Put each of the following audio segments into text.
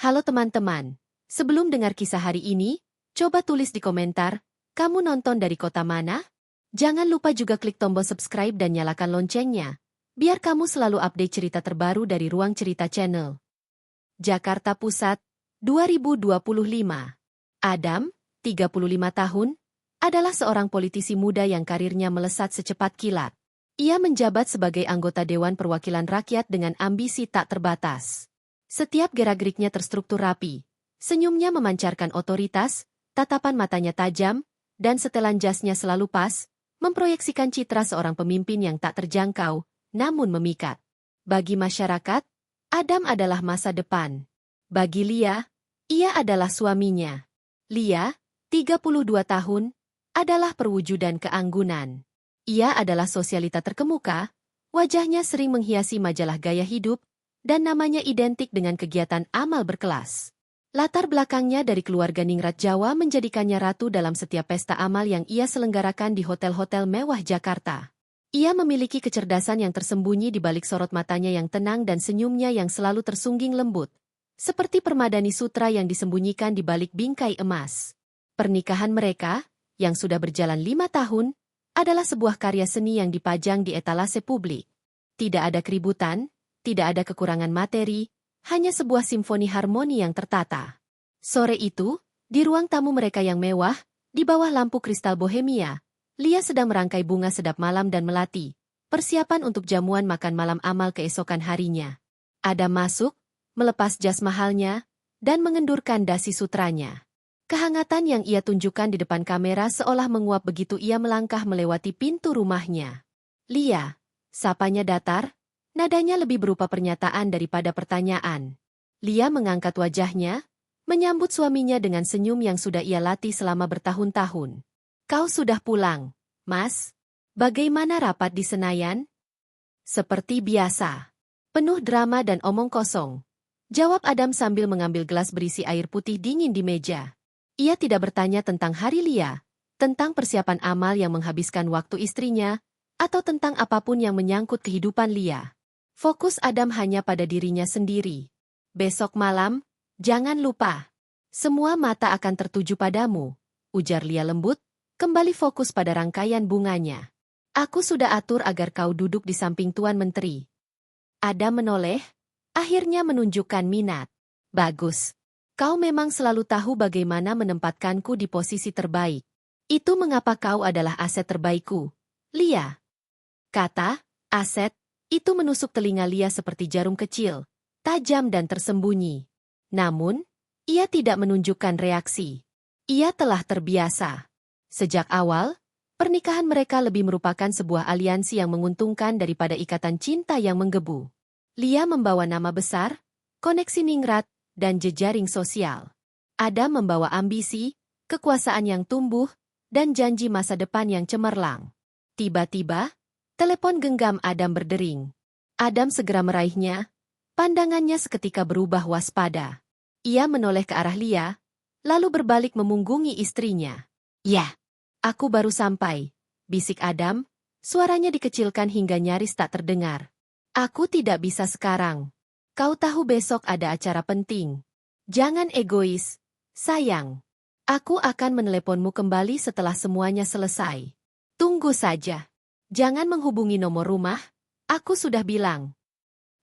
Halo teman-teman, sebelum dengar kisah hari ini, coba tulis di komentar, kamu nonton dari kota mana? Jangan lupa juga klik tombol subscribe dan nyalakan loncengnya, biar kamu selalu update cerita terbaru dari Ruang Cerita Channel. Jakarta Pusat, 2025. Adam, 35 tahun, adalah seorang politisi muda yang karirnya melesat secepat kilat. Ia menjabat sebagai anggota Dewan Perwakilan Rakyat dengan ambisi tak terbatas. Setiap gerak-geriknya terstruktur rapi, senyumnya memancarkan otoritas, tatapan matanya tajam, dan setelan jasnya selalu pas, memproyeksikan citra seorang pemimpin yang tak terjangkau, namun memikat. Bagi masyarakat, Adam adalah masa depan. Bagi Lia, ia adalah suaminya. Lia, 32 tahun, adalah perwujudan keanggunan. Ia adalah sosialita terkemuka, wajahnya sering menghiasi majalah gaya hidup, dan namanya identik dengan kegiatan amal berkelas. Latar belakangnya dari keluarga ningrat Jawa menjadikannya ratu dalam setiap pesta amal yang ia selenggarakan di hotel-hotel mewah Jakarta. Ia memiliki kecerdasan yang tersembunyi di balik sorot matanya yang tenang dan senyumnya yang selalu tersungging lembut, seperti permadani sutra yang disembunyikan di balik bingkai emas. Pernikahan mereka, yang sudah berjalan 5 tahun, adalah sebuah karya seni yang dipajang di etalase publik. Tidak ada keributan, tidak ada kekurangan materi, hanya sebuah simfoni harmoni yang tertata. Sore itu, di ruang tamu mereka yang mewah, di bawah lampu kristal bohemia, Lia sedang merangkai bunga sedap malam dan melati, persiapan untuk jamuan makan malam amal keesokan harinya. Adam masuk, melepas jas mahalnya, dan mengendurkan dasi sutranya. Kehangatan yang ia tunjukkan di depan kamera seolah menguap begitu ia melangkah melewati pintu rumahnya. Lia, sapanya datar, nadanya lebih berupa pernyataan daripada pertanyaan. Lia mengangkat wajahnya, menyambut suaminya dengan senyum yang sudah ia latih selama bertahun-tahun. Kau sudah pulang, Mas? Bagaimana rapat di Senayan? Seperti biasa. Penuh drama dan omong kosong. Jawab Adam sambil mengambil gelas berisi air putih dingin di meja. Ia tidak bertanya tentang hari Lia, tentang persiapan amal yang menghabiskan waktu istrinya, atau tentang apapun yang menyangkut kehidupan Lia. Fokus Adam hanya pada dirinya sendiri. Besok malam, jangan lupa. Semua mata akan tertuju padamu, ujar Lia lembut, kembali fokus pada rangkaian bunganya. Aku sudah atur agar kau duduk di samping Tuan Menteri. Adam menoleh, akhirnya menunjukkan minat. Bagus. Kau memang selalu tahu bagaimana menempatkanku di posisi terbaik. Itu mengapa kau adalah aset terbaikku, Lia. Kata, aset, itu menusuk telinga Lia seperti jarum kecil, tajam dan tersembunyi. Namun, ia tidak menunjukkan reaksi. Ia telah terbiasa. Sejak awal, pernikahan mereka lebih merupakan sebuah aliansi yang menguntungkan daripada ikatan cinta yang menggebu. Lia membawa nama besar, koneksi ningrat, dan jejaring sosial. Adam membawa ambisi, kekuasaan yang tumbuh, dan janji masa depan yang cemerlang. Tiba-tiba, telepon genggam Adam berdering. Adam segera meraihnya, pandangannya seketika berubah waspada. Ia menoleh ke arah Lia, lalu berbalik memunggungi istrinya. Ya, aku baru sampai, bisik Adam, suaranya dikecilkan hingga nyaris tak terdengar. Aku tidak bisa sekarang. Kau tahu besok ada acara penting. Jangan egois, sayang. Aku akan meneleponmu kembali setelah semuanya selesai. Tunggu saja. Jangan menghubungi nomor rumah, aku sudah bilang.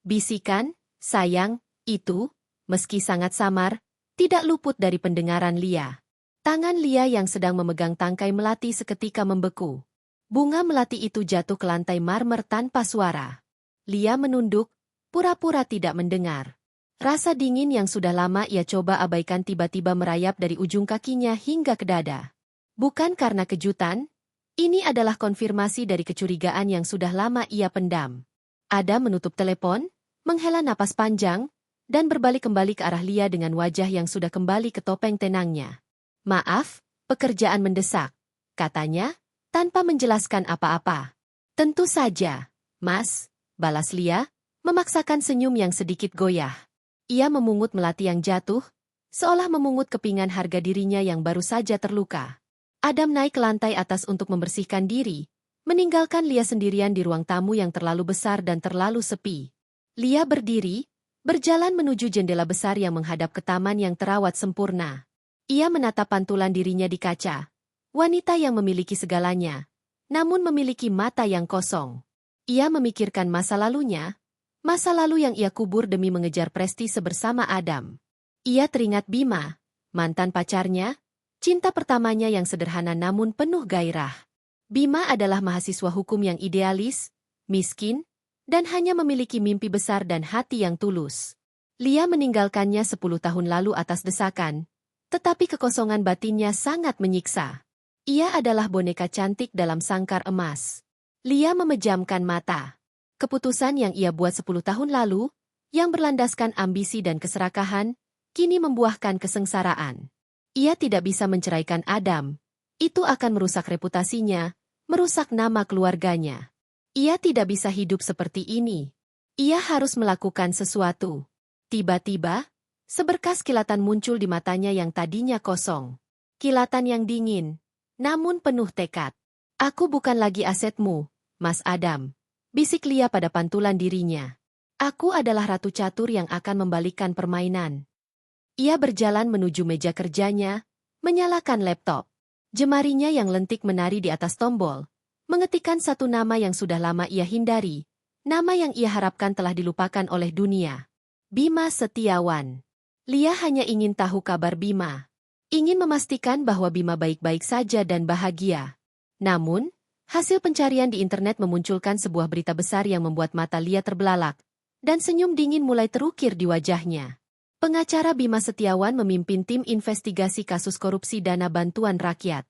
Bisikan, sayang, itu, meski sangat samar, tidak luput dari pendengaran Lia. Tangan Lia yang sedang memegang tangkai melati seketika membeku. Bunga melati itu jatuh ke lantai marmer tanpa suara. Lia menunduk, pura-pura tidak mendengar. Rasa dingin yang sudah lama ia coba abaikan tiba-tiba merayap dari ujung kakinya hingga ke dada. Bukan karena kejutan, ini adalah konfirmasi dari kecurigaan yang sudah lama ia pendam. Adam menutup telepon, menghela napas panjang, dan berbalik kembali ke arah Lia dengan wajah yang sudah kembali ke topeng tenangnya. Maaf, pekerjaan mendesak, katanya, tanpa menjelaskan apa-apa. Tentu saja, Mas, balas Lia, memaksakan senyum yang sedikit goyah. Ia memungut melati yang jatuh, seolah memungut kepingan harga dirinya yang baru saja terluka. Adam naik ke lantai atas untuk membersihkan diri, meninggalkan Lia sendirian di ruang tamu yang terlalu besar dan terlalu sepi. Lia berdiri, berjalan menuju jendela besar yang menghadap ke taman yang terawat sempurna. Ia menatap pantulan dirinya di kaca. Wanita yang memiliki segalanya, namun memiliki mata yang kosong. Ia memikirkan masa lalunya, masa lalu yang ia kubur demi mengejar prestise bersama Adam. Ia teringat Bima, mantan pacarnya, cinta pertamanya yang sederhana namun penuh gairah. Bima adalah mahasiswa hukum yang idealis, miskin, dan hanya memiliki mimpi besar dan hati yang tulus. Lia meninggalkannya 10 tahun lalu atas desakan, tetapi kekosongan batinnya sangat menyiksa. Ia adalah boneka cantik dalam sangkar emas. Lia memejamkan mata. Keputusan yang ia buat 10 tahun lalu, yang berlandaskan ambisi dan keserakahan, kini membuahkan kesengsaraan. Ia tidak bisa menceraikan Adam. Itu akan merusak reputasinya, merusak nama keluarganya. Ia tidak bisa hidup seperti ini. Ia harus melakukan sesuatu. Tiba-tiba, seberkas kilatan muncul di matanya yang tadinya kosong. Kilatan yang dingin, namun penuh tekad. Aku bukan lagi asetmu, Mas Adam, bisik Lia pada pantulan dirinya. Aku adalah ratu catur yang akan membalikkan permainan. Ia berjalan menuju meja kerjanya, menyalakan laptop. Jemarinya yang lentik menari di atas tombol, mengetikkan satu nama yang sudah lama ia hindari, nama yang ia harapkan telah dilupakan oleh dunia. Bima Setiawan. Lia hanya ingin tahu kabar Bima. Ingin memastikan bahwa Bima baik-baik saja dan bahagia. Namun, hasil pencarian di internet memunculkan sebuah berita besar yang membuat mata Lia terbelalak, dan senyum dingin mulai terukir di wajahnya. Pengacara Bima Setiawan memimpin tim investigasi kasus korupsi dana bantuan rakyat.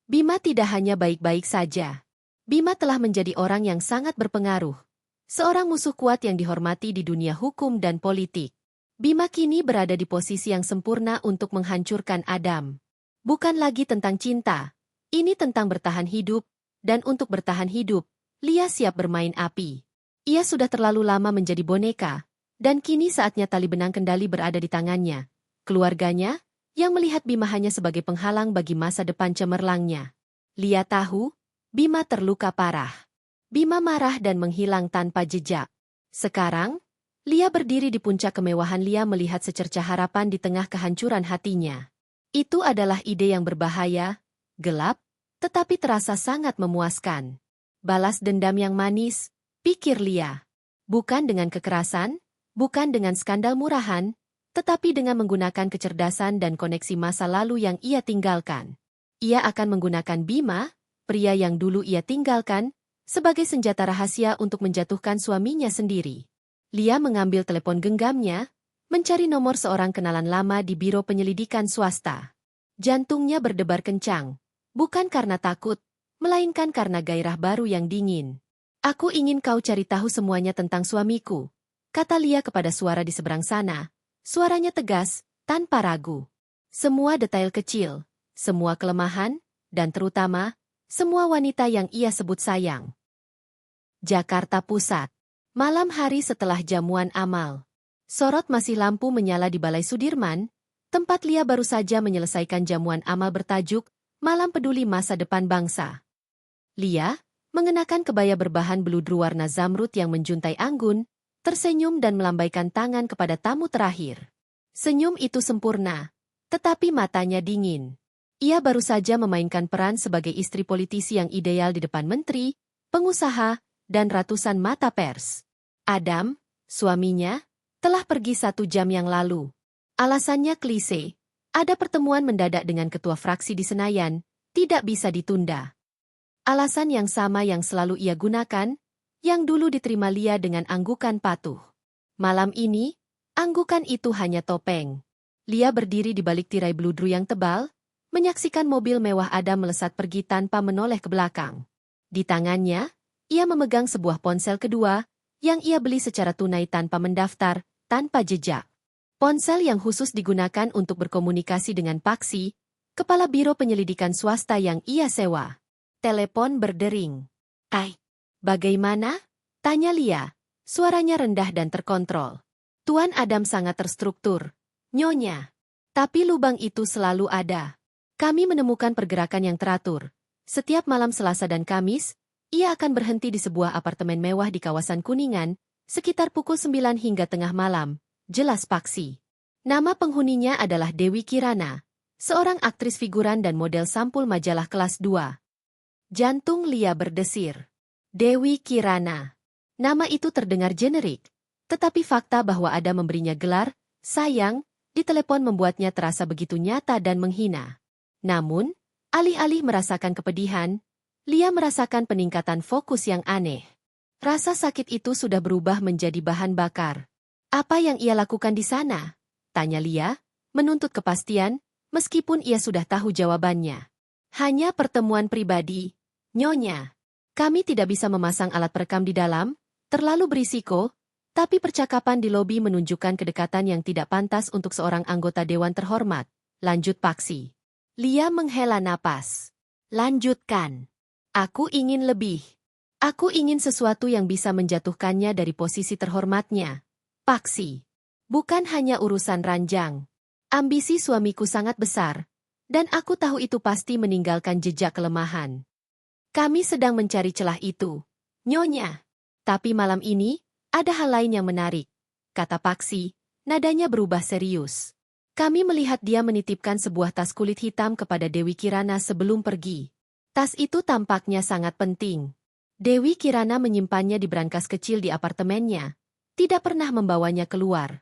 Bima tidak hanya baik-baik saja. Bima telah menjadi orang yang sangat berpengaruh. Seorang musuh kuat yang dihormati di dunia hukum dan politik. Bima kini berada di posisi yang sempurna untuk menghancurkan Adam. Bukan lagi tentang cinta, ini tentang bertahan hidup, dan untuk bertahan hidup, Lia siap bermain api. Ia sudah terlalu lama menjadi boneka, dan kini saatnya tali benang kendali berada di tangannya. Keluarganya, yang melihat Bima hanya sebagai penghalang bagi masa depan cemerlangnya. Lia tahu, Bima terluka parah. Bima marah dan menghilang tanpa jejak. Sekarang, Lia berdiri di puncak kemewahan. Lia melihat secercah harapan di tengah kehancuran hatinya. Itu adalah ide yang berbahaya, gelap, tetapi terasa sangat memuaskan. Balas dendam yang manis, pikir Lia. Bukan dengan kekerasan, bukan dengan skandal murahan, tetapi dengan menggunakan kecerdasan dan koneksi masa lalu yang ia tinggalkan. Ia akan menggunakan Bima, pria yang dulu ia tinggalkan, sebagai senjata rahasia untuk menjatuhkan suaminya sendiri. Lia mengambil telepon genggamnya, mencari nomor seorang kenalan lama di biro penyelidikan swasta. Jantungnya berdebar kencang, bukan karena takut, melainkan karena gairah baru yang dingin. Aku ingin kau cari tahu semuanya tentang suamiku, kata Lia kepada suara di seberang sana. Suaranya tegas, tanpa ragu. Semua detail kecil, semua kelemahan, dan terutama, semua wanita yang ia sebut sayang. Jakarta Pusat. Malam hari setelah jamuan amal. Sorot masih lampu menyala di Balai Sudirman, tempat Lia baru saja menyelesaikan jamuan amal bertajuk Malam Peduli Masa Depan Bangsa. Lia, mengenakan kebaya berbahan beludru warna zamrud yang menjuntai anggun, tersenyum dan melambaikan tangan kepada tamu terakhir. Senyum itu sempurna, tetapi matanya dingin. Ia baru saja memainkan peran sebagai istri politisi yang ideal di depan menteri, pengusaha, dan ratusan mata pers. Adam, suaminya, telah pergi 1 jam yang lalu. Alasannya klise, ada pertemuan mendadak dengan ketua fraksi di Senayan, tidak bisa ditunda. Alasan yang sama yang selalu ia gunakan, yang dulu diterima Lia dengan anggukan patuh. Malam ini, anggukan itu hanya topeng. Lia berdiri di balik tirai beludru yang tebal, menyaksikan mobil mewah Adam melesat pergi tanpa menoleh ke belakang. Di tangannya, ia memegang sebuah ponsel kedua, yang ia beli secara tunai tanpa mendaftar, tanpa jejak. Ponsel yang khusus digunakan untuk berkomunikasi dengan Paksi, kepala biro penyelidikan swasta yang ia sewa. Telepon berdering. Bagaimana? Tanya Lia. Suaranya rendah dan terkontrol. Tuan Adam sangat terstruktur. Nyonya. Tapi lubang itu selalu ada. Kami menemukan pergerakan yang teratur. Setiap malam Selasa dan Kamis, ia akan berhenti di sebuah apartemen mewah di kawasan Kuningan, sekitar pukul 9 hingga tengah malam, jelas Paksi. Nama penghuninya adalah Dewi Kirana, seorang aktris figuran dan model sampul majalah kelas 2. Jantung Lia berdesir. Dewi Kirana. Nama itu terdengar generik, tetapi fakta bahwa Adam memberinya gelar, sayang, di telepon membuatnya terasa begitu nyata dan menghina. Namun, alih-alih merasakan kepedihan, Lia merasakan peningkatan fokus yang aneh. Rasa sakit itu sudah berubah menjadi bahan bakar. Apa yang ia lakukan di sana? Tanya Lia, menuntut kepastian, meskipun ia sudah tahu jawabannya. Hanya pertemuan pribadi, Nyonya. Kami tidak bisa memasang alat perekam di dalam, terlalu berisiko, tapi percakapan di lobi menunjukkan kedekatan yang tidak pantas untuk seorang anggota dewan terhormat. Lanjut Paksi. Lia menghela napas. Lanjutkan. Aku ingin lebih. Aku ingin sesuatu yang bisa menjatuhkannya dari posisi terhormatnya. Paksi. Bukan hanya urusan ranjang. Ambisi suamiku sangat besar, dan aku tahu itu pasti meninggalkan jejak kelemahan. Kami sedang mencari celah itu, Nyonya. Tapi malam ini, ada hal lain yang menarik, kata Paksi, nadanya berubah serius. Kami melihat dia menitipkan sebuah tas kulit hitam kepada Dewi Kirana sebelum pergi. Tas itu tampaknya sangat penting. Dewi Kirana menyimpannya di brankas kecil di apartemennya, tidak pernah membawanya keluar.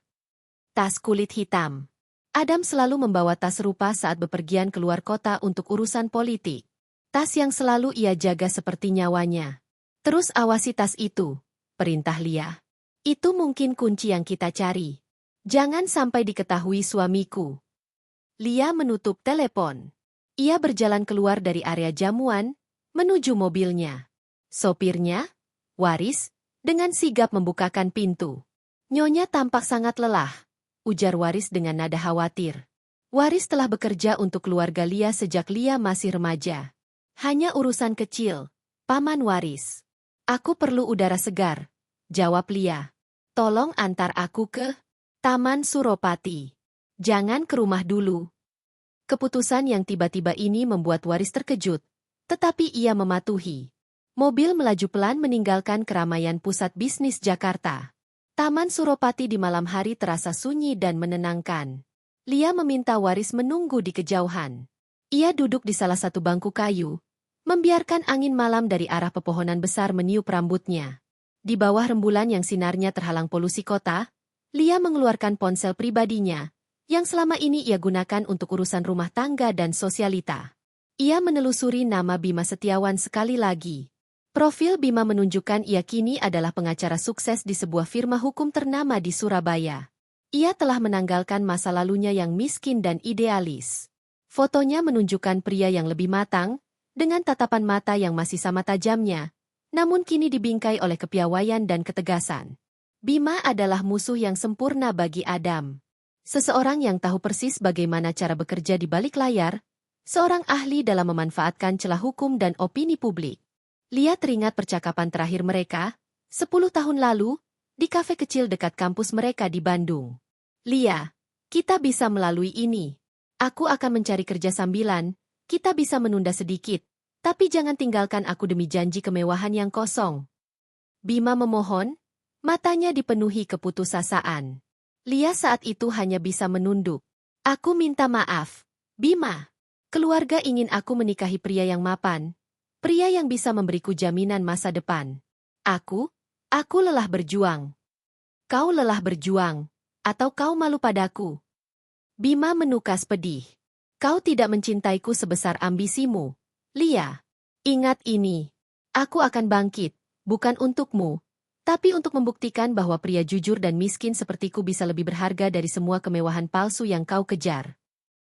Tas kulit hitam. Adam selalu membawa tas serupa saat bepergian keluar kota untuk urusan politik. Tas yang selalu ia jaga seperti nyawanya. Terus awasi tas itu, perintah Lia. Itu mungkin kunci yang kita cari. Jangan sampai diketahui suamiku. Lia menutup telepon. Ia berjalan keluar dari area jamuan, menuju mobilnya. Sopirnya, Waris, dengan sigap membukakan pintu. Nyonya tampak sangat lelah, ujar Waris dengan nada khawatir. Waris telah bekerja untuk keluarga Lia sejak Lia masih remaja. Hanya urusan kecil, Paman Waris. Aku perlu udara segar, jawab Lia. Tolong antar aku ke Taman Suropati. Jangan ke rumah dulu. Keputusan yang tiba-tiba ini membuat Waris terkejut, tetapi ia mematuhi. Mobil melaju pelan meninggalkan keramaian pusat bisnis Jakarta. Taman Suropati di malam hari terasa sunyi dan menenangkan. Lia meminta Waris menunggu di kejauhan. Ia duduk di salah satu bangku kayu, membiarkan angin malam dari arah pepohonan besar meniup rambutnya. Di bawah rembulan yang sinarnya terhalang polusi kota, Lia mengeluarkan ponsel pribadinya, yang selama ini ia gunakan untuk urusan rumah tangga dan sosialita. Ia menelusuri nama Bima Setiawan sekali lagi. Profil Bima menunjukkan ia kini adalah pengacara sukses di sebuah firma hukum ternama di Surabaya. Ia telah menanggalkan masa lalunya yang miskin dan idealis. Fotonya menunjukkan pria yang lebih matang, dengan tatapan mata yang masih sama tajamnya, namun kini dibingkai oleh kepiawaian dan ketegasan. Bima adalah musuh yang sempurna bagi Adam. Seseorang yang tahu persis bagaimana cara bekerja di balik layar, seorang ahli dalam memanfaatkan celah hukum dan opini publik. Lia teringat percakapan terakhir mereka, 10 tahun lalu, di kafe kecil dekat kampus mereka di Bandung. Lia, kita bisa melalui ini. Aku akan mencari kerja sambilan, kita bisa menunda sedikit, tapi jangan tinggalkan aku demi janji kemewahan yang kosong. Bima memohon, matanya dipenuhi keputusasaan. Lia saat itu hanya bisa menunduk. Aku minta maaf, Bima. Keluarga ingin aku menikahi pria yang mapan, pria yang bisa memberiku jaminan masa depan. Aku lelah berjuang. Kau lelah berjuang, atau kau malu padaku? Bima menukas pedih. Kau tidak mencintaiku sebesar ambisimu, Lia. Ingat ini. Aku akan bangkit, bukan untukmu, tapi untuk membuktikan bahwa pria jujur dan miskin sepertiku bisa lebih berharga dari semua kemewahan palsu yang kau kejar.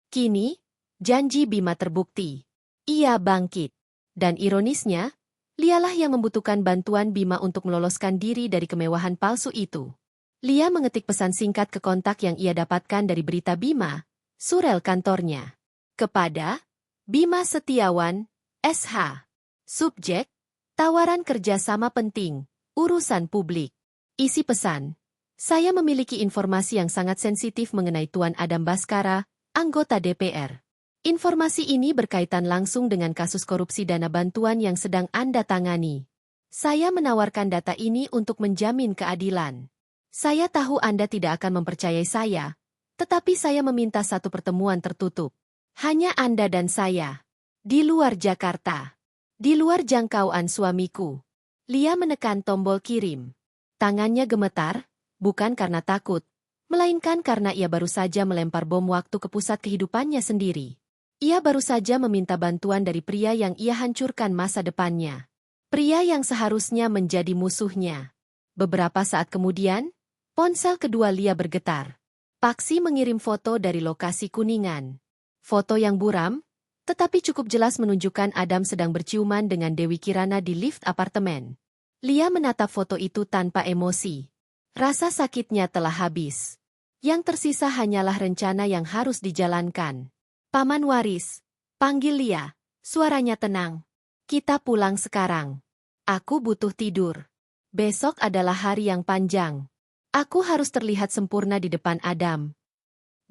Kini, janji Bima terbukti. Ia bangkit. Dan ironisnya, Lialah yang membutuhkan bantuan Bima untuk meloloskan diri dari kemewahan palsu itu. Lia mengetik pesan singkat ke kontak yang ia dapatkan dari berita Bima, surel kantornya. Kepada Bima Setiawan, SH. Subjek, tawaran kerjasama penting, urusan publik. Isi pesan, saya memiliki informasi yang sangat sensitif mengenai Tuan Adam Baskara, anggota DPR. Informasi ini berkaitan langsung dengan kasus korupsi dana bantuan yang sedang Anda tangani. Saya menawarkan data ini untuk menjamin keadilan. Saya tahu Anda tidak akan mempercayai saya, tetapi saya meminta satu pertemuan tertutup. Hanya Anda dan saya. Di luar Jakarta. Di luar jangkauan suamiku. Lia menekan tombol kirim. Tangannya gemetar, bukan karena takut, melainkan karena ia baru saja melempar bom waktu ke pusat kehidupannya sendiri. Ia baru saja meminta bantuan dari pria yang ia hancurkan masa depannya. Pria yang seharusnya menjadi musuhnya. Beberapa saat kemudian, ponsel kedua Lia bergetar. Paksi mengirim foto dari lokasi Kuningan. Foto yang buram, tetapi cukup jelas menunjukkan Adam sedang berciuman dengan Dewi Kirana di lift apartemen. Lia menatap foto itu tanpa emosi. Rasa sakitnya telah habis. Yang tersisa hanyalah rencana yang harus dijalankan. Paman Waris, panggil Lia, suaranya tenang. Kita pulang sekarang. Aku butuh tidur. Besok adalah hari yang panjang. Aku harus terlihat sempurna di depan Adam.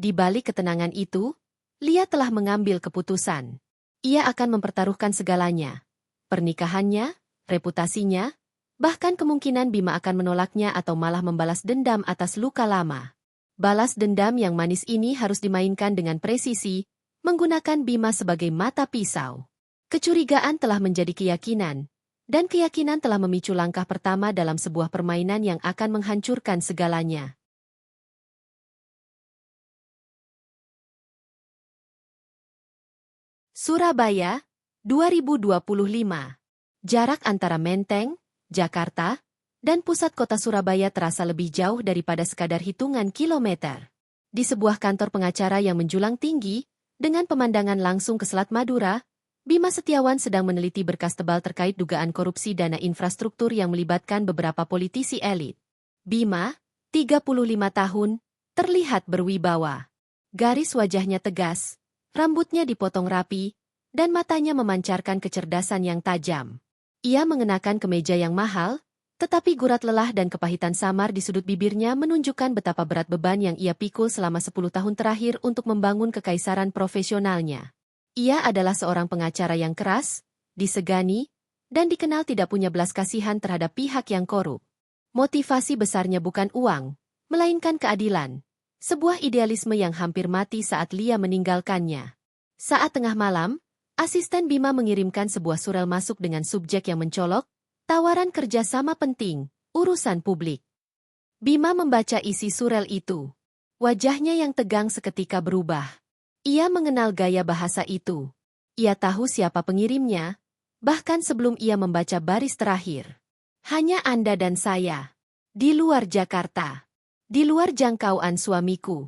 Di balik ketenangan itu, Lia telah mengambil keputusan. Ia akan mempertaruhkan segalanya. Pernikahannya, reputasinya, bahkan kemungkinan Bima akan menolaknya atau malah membalas dendam atas luka lama. Balas dendam yang manis ini harus dimainkan dengan presisi, menggunakan Bima sebagai mata pisau. Kecurigaan telah menjadi keyakinan, dan keyakinan telah memicu langkah pertama dalam sebuah permainan yang akan menghancurkan segalanya. Surabaya, 2025. Jarak antara Menteng, Jakarta, dan pusat kota Surabaya terasa lebih jauh daripada sekadar hitungan kilometer. Di sebuah kantor pengacara yang menjulang tinggi, dengan pemandangan langsung ke Selat Madura, Bima Setiawan sedang meneliti berkas tebal terkait dugaan korupsi dana infrastruktur yang melibatkan beberapa politisi elit. Bima, 35 tahun, terlihat berwibawa. Garis wajahnya tegas, rambutnya dipotong rapi, dan matanya memancarkan kecerdasan yang tajam. Ia mengenakan kemeja yang mahal, tetapi gurat lelah dan kepahitan samar di sudut bibirnya menunjukkan betapa berat beban yang ia pikul selama 10 tahun terakhir untuk membangun kekaisaran profesionalnya. Ia adalah seorang pengacara yang keras, disegani, dan dikenal tidak punya belas kasihan terhadap pihak yang korup. Motivasi besarnya bukan uang, melainkan keadilan, sebuah idealisme yang hampir mati saat Lia meninggalkannya. Saat tengah malam, asisten Bima mengirimkan sebuah surel masuk dengan subjek yang mencolok, tawaran kerjasama penting, urusan publik. Bima membaca isi surel itu. Wajahnya yang tegang seketika berubah. Ia mengenal gaya bahasa itu. Ia tahu siapa pengirimnya, bahkan sebelum ia membaca baris terakhir. Hanya Anda dan saya. Di luar Jakarta. Di luar jangkauan suamiku.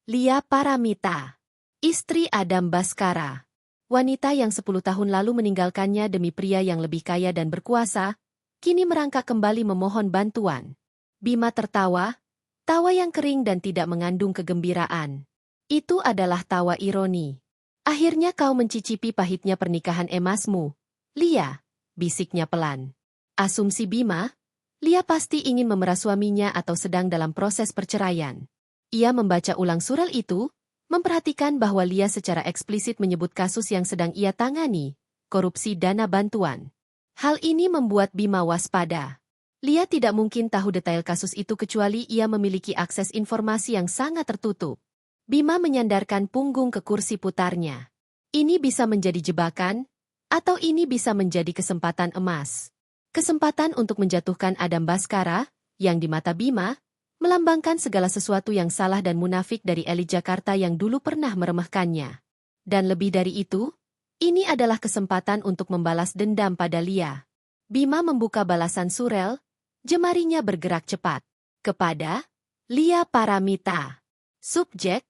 Lia Paramita. Istri Adam Baskara. Wanita yang 10 tahun lalu meninggalkannya demi pria yang lebih kaya dan berkuasa, kini merangkak kembali memohon bantuan. Bima tertawa, tawa yang kering dan tidak mengandung kegembiraan. Itu adalah tawa ironi. Akhirnya kau mencicipi pahitnya pernikahan emasmu, Lia, bisiknya pelan. Asumsi Bima, Lia pasti ingin memerah suaminya atau sedang dalam proses perceraian. Ia membaca ulang surel itu, memperhatikan bahwa Lia secara eksplisit menyebut kasus yang sedang ia tangani, korupsi dana bantuan. Hal ini membuat Bima waspada. Lia tidak mungkin tahu detail kasus itu kecuali ia memiliki akses informasi yang sangat tertutup. Bima menyandarkan punggung ke kursi putarnya. Ini bisa menjadi jebakan, atau ini bisa menjadi kesempatan emas. Kesempatan untuk menjatuhkan Adam Baskara, yang di mata Bima, melambangkan segala sesuatu yang salah dan munafik dari elit Jakarta yang dulu pernah meremehkannya. Dan lebih dari itu, ini adalah kesempatan untuk membalas dendam pada Lia. Bima membuka balasan surel, jemarinya bergerak cepat. Kepada Lia Paramita. Subjek,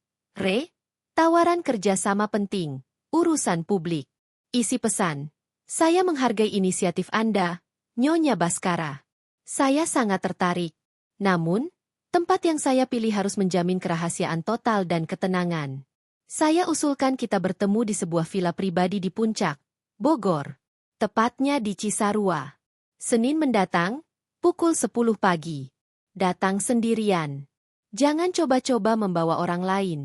tawaran kerjasama penting, urusan publik. Isi pesan, saya menghargai inisiatif Anda, Nyonya Baskara. Saya sangat tertarik. Namun, tempat yang saya pilih harus menjamin kerahasiaan total dan ketenangan. Saya usulkan kita bertemu di sebuah villa pribadi di Puncak, Bogor. Tepatnya di Cisarua. Senin mendatang, pukul 10 pagi. Datang sendirian. Jangan coba-coba membawa orang lain.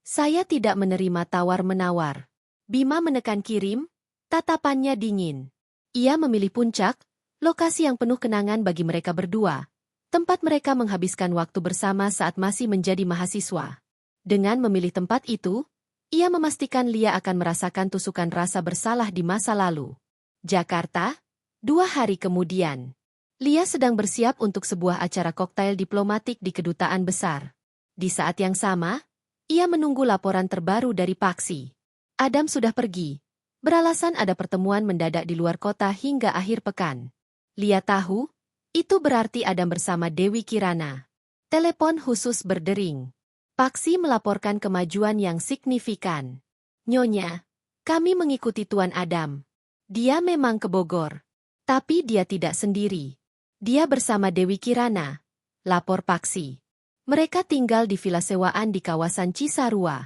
Saya tidak menerima tawar-menawar. Bima menekan kirim, tatapannya dingin. Ia memilih Puncak, lokasi yang penuh kenangan bagi mereka berdua. Tempat mereka menghabiskan waktu bersama saat masih menjadi mahasiswa. Dengan memilih tempat itu, ia memastikan Lia akan merasakan tusukan rasa bersalah di masa lalu. Jakarta, 2 hari kemudian. Lia sedang bersiap untuk sebuah acara koktail diplomatik di kedutaan besar. Di saat yang sama, ia menunggu laporan terbaru dari Paksi. Adam sudah pergi. Beralasan ada pertemuan mendadak di luar kota hingga akhir pekan. Lia tahu, itu berarti Adam bersama Dewi Kirana. Telepon khusus berdering. Paksi melaporkan kemajuan yang signifikan. Nyonya, kami mengikuti Tuan Adam. Dia memang ke Bogor. Tapi dia tidak sendiri. Dia bersama Dewi Kirana. Lapor Paksi. Mereka tinggal di villa sewaan di kawasan Cisarua.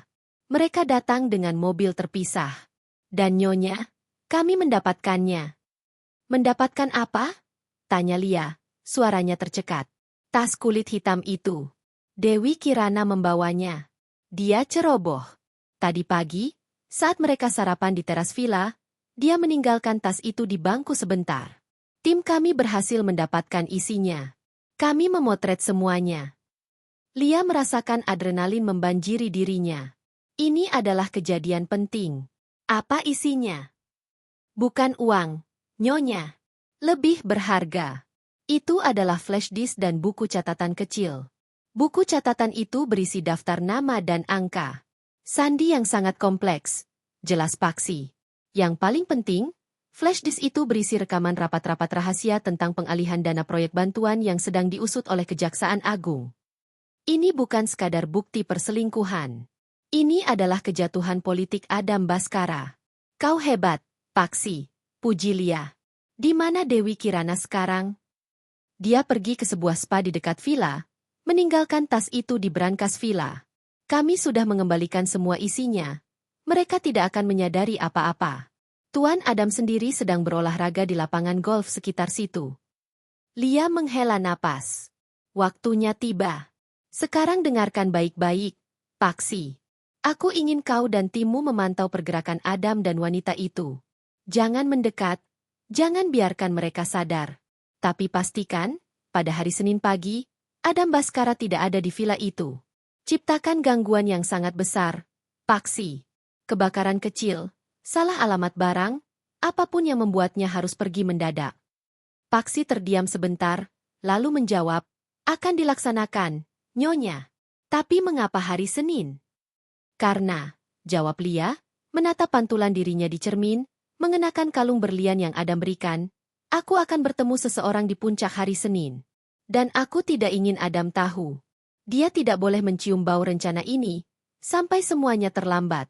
Mereka datang dengan mobil terpisah. Dan Nyonya, kami mendapatkannya. Mendapatkan apa? Tanya Lia, suaranya tercekat. Tas kulit hitam itu. Dewi Kirana membawanya. Dia ceroboh. Tadi pagi, saat mereka sarapan di teras villa, dia meninggalkan tas itu di bangku sebentar. Tim kami berhasil mendapatkan isinya. Kami memotret semuanya. Lia merasakan adrenalin membanjiri dirinya. Ini adalah kejadian penting. Apa isinya? Bukan uang, Nyonya. Lebih berharga. Itu adalah flash disk dan buku catatan kecil. Buku catatan itu berisi daftar nama dan angka. Sandi yang sangat kompleks. Jelas Paksi. Yang paling penting, flash disk itu berisi rekaman rapat-rapat rahasia tentang pengalihan dana proyek bantuan yang sedang diusut oleh Kejaksaan Agung. Ini bukan sekadar bukti perselingkuhan. Ini adalah kejatuhan politik Adam Baskara. Kau hebat, Paksi. Puji Lia. Di mana Dewi Kirana sekarang? Dia pergi ke sebuah spa di dekat villa, meninggalkan tas itu di brankas villa. Kami sudah mengembalikan semua isinya. Mereka tidak akan menyadari apa-apa. Tuan Adam sendiri sedang berolahraga di lapangan golf sekitar situ. Lia menghela napas. Waktunya tiba. Sekarang dengarkan baik-baik, Paksi. Aku ingin kau dan timmu memantau pergerakan Adam dan wanita itu. Jangan mendekat. Jangan biarkan mereka sadar. Tapi pastikan, pada hari Senin pagi, Adam Baskara tidak ada di villa itu. Ciptakan gangguan yang sangat besar, Paksi. Kebakaran kecil, salah alamat barang, apapun yang membuatnya harus pergi mendadak. Paksi terdiam sebentar, lalu menjawab, akan dilaksanakan, Nyonya. Tapi mengapa hari Senin? Karena, jawab Lia, menatap pantulan dirinya di cermin, mengenakan kalung berlian yang Adam berikan, aku akan bertemu seseorang di puncak hari Senin. Dan aku tidak ingin Adam tahu. Dia tidak boleh mencium bau rencana ini, sampai semuanya terlambat.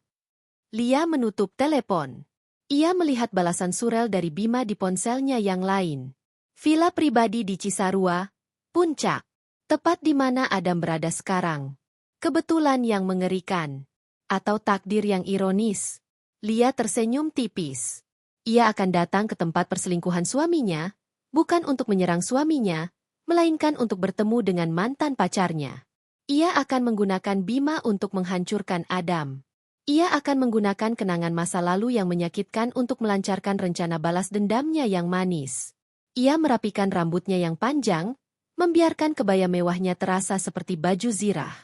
Lia menutup telepon. Ia melihat balasan surel dari Bima di ponselnya yang lain. Villa pribadi di Cisarua, Puncak. Tepat di mana Adam berada sekarang. Kebetulan yang mengerikan. Atau takdir yang ironis. Lia tersenyum tipis. Ia akan datang ke tempat perselingkuhan suaminya, bukan untuk menyerang suaminya, melainkan untuk bertemu dengan mantan pacarnya. Ia akan menggunakan Bima untuk menghancurkan Adam. Ia akan menggunakan kenangan masa lalu yang menyakitkan untuk melancarkan rencana balas dendamnya yang manis. Ia merapikan rambutnya yang panjang, membiarkan kebaya mewahnya terasa seperti baju zirah.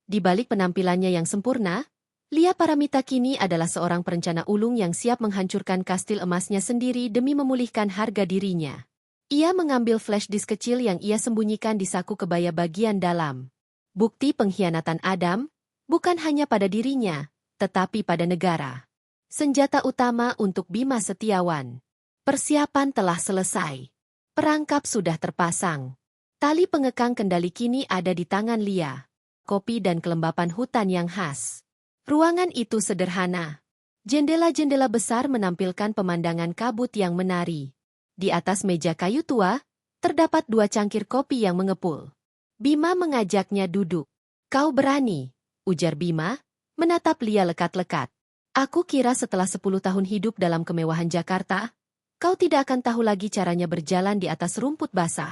Di balik penampilannya yang sempurna, Lia Paramita kini adalah seorang perencana ulung yang siap menghancurkan kastil emasnya sendiri demi memulihkan harga dirinya. Ia mengambil flash disk kecil yang ia sembunyikan di saku kebaya bagian dalam. Bukti pengkhianatan Adam, bukan hanya pada dirinya, tetapi pada negara. Senjata utama untuk Bima Setiawan. Persiapan telah selesai. Perangkap sudah terpasang. Tali pengekang kendali kini ada di tangan Lia. Kopi dan kelembapan hutan yang khas. Ruangan itu sederhana. Jendela-jendela besar menampilkan pemandangan kabut yang menari. Di atas meja kayu tua, terdapat 2 cangkir kopi yang mengepul. Bima mengajaknya duduk. Kau berani, ujar Bima, menatap Lia lekat-lekat. Aku kira setelah 10 tahun hidup dalam kemewahan Jakarta, kau tidak akan tahu lagi caranya berjalan di atas rumput basah.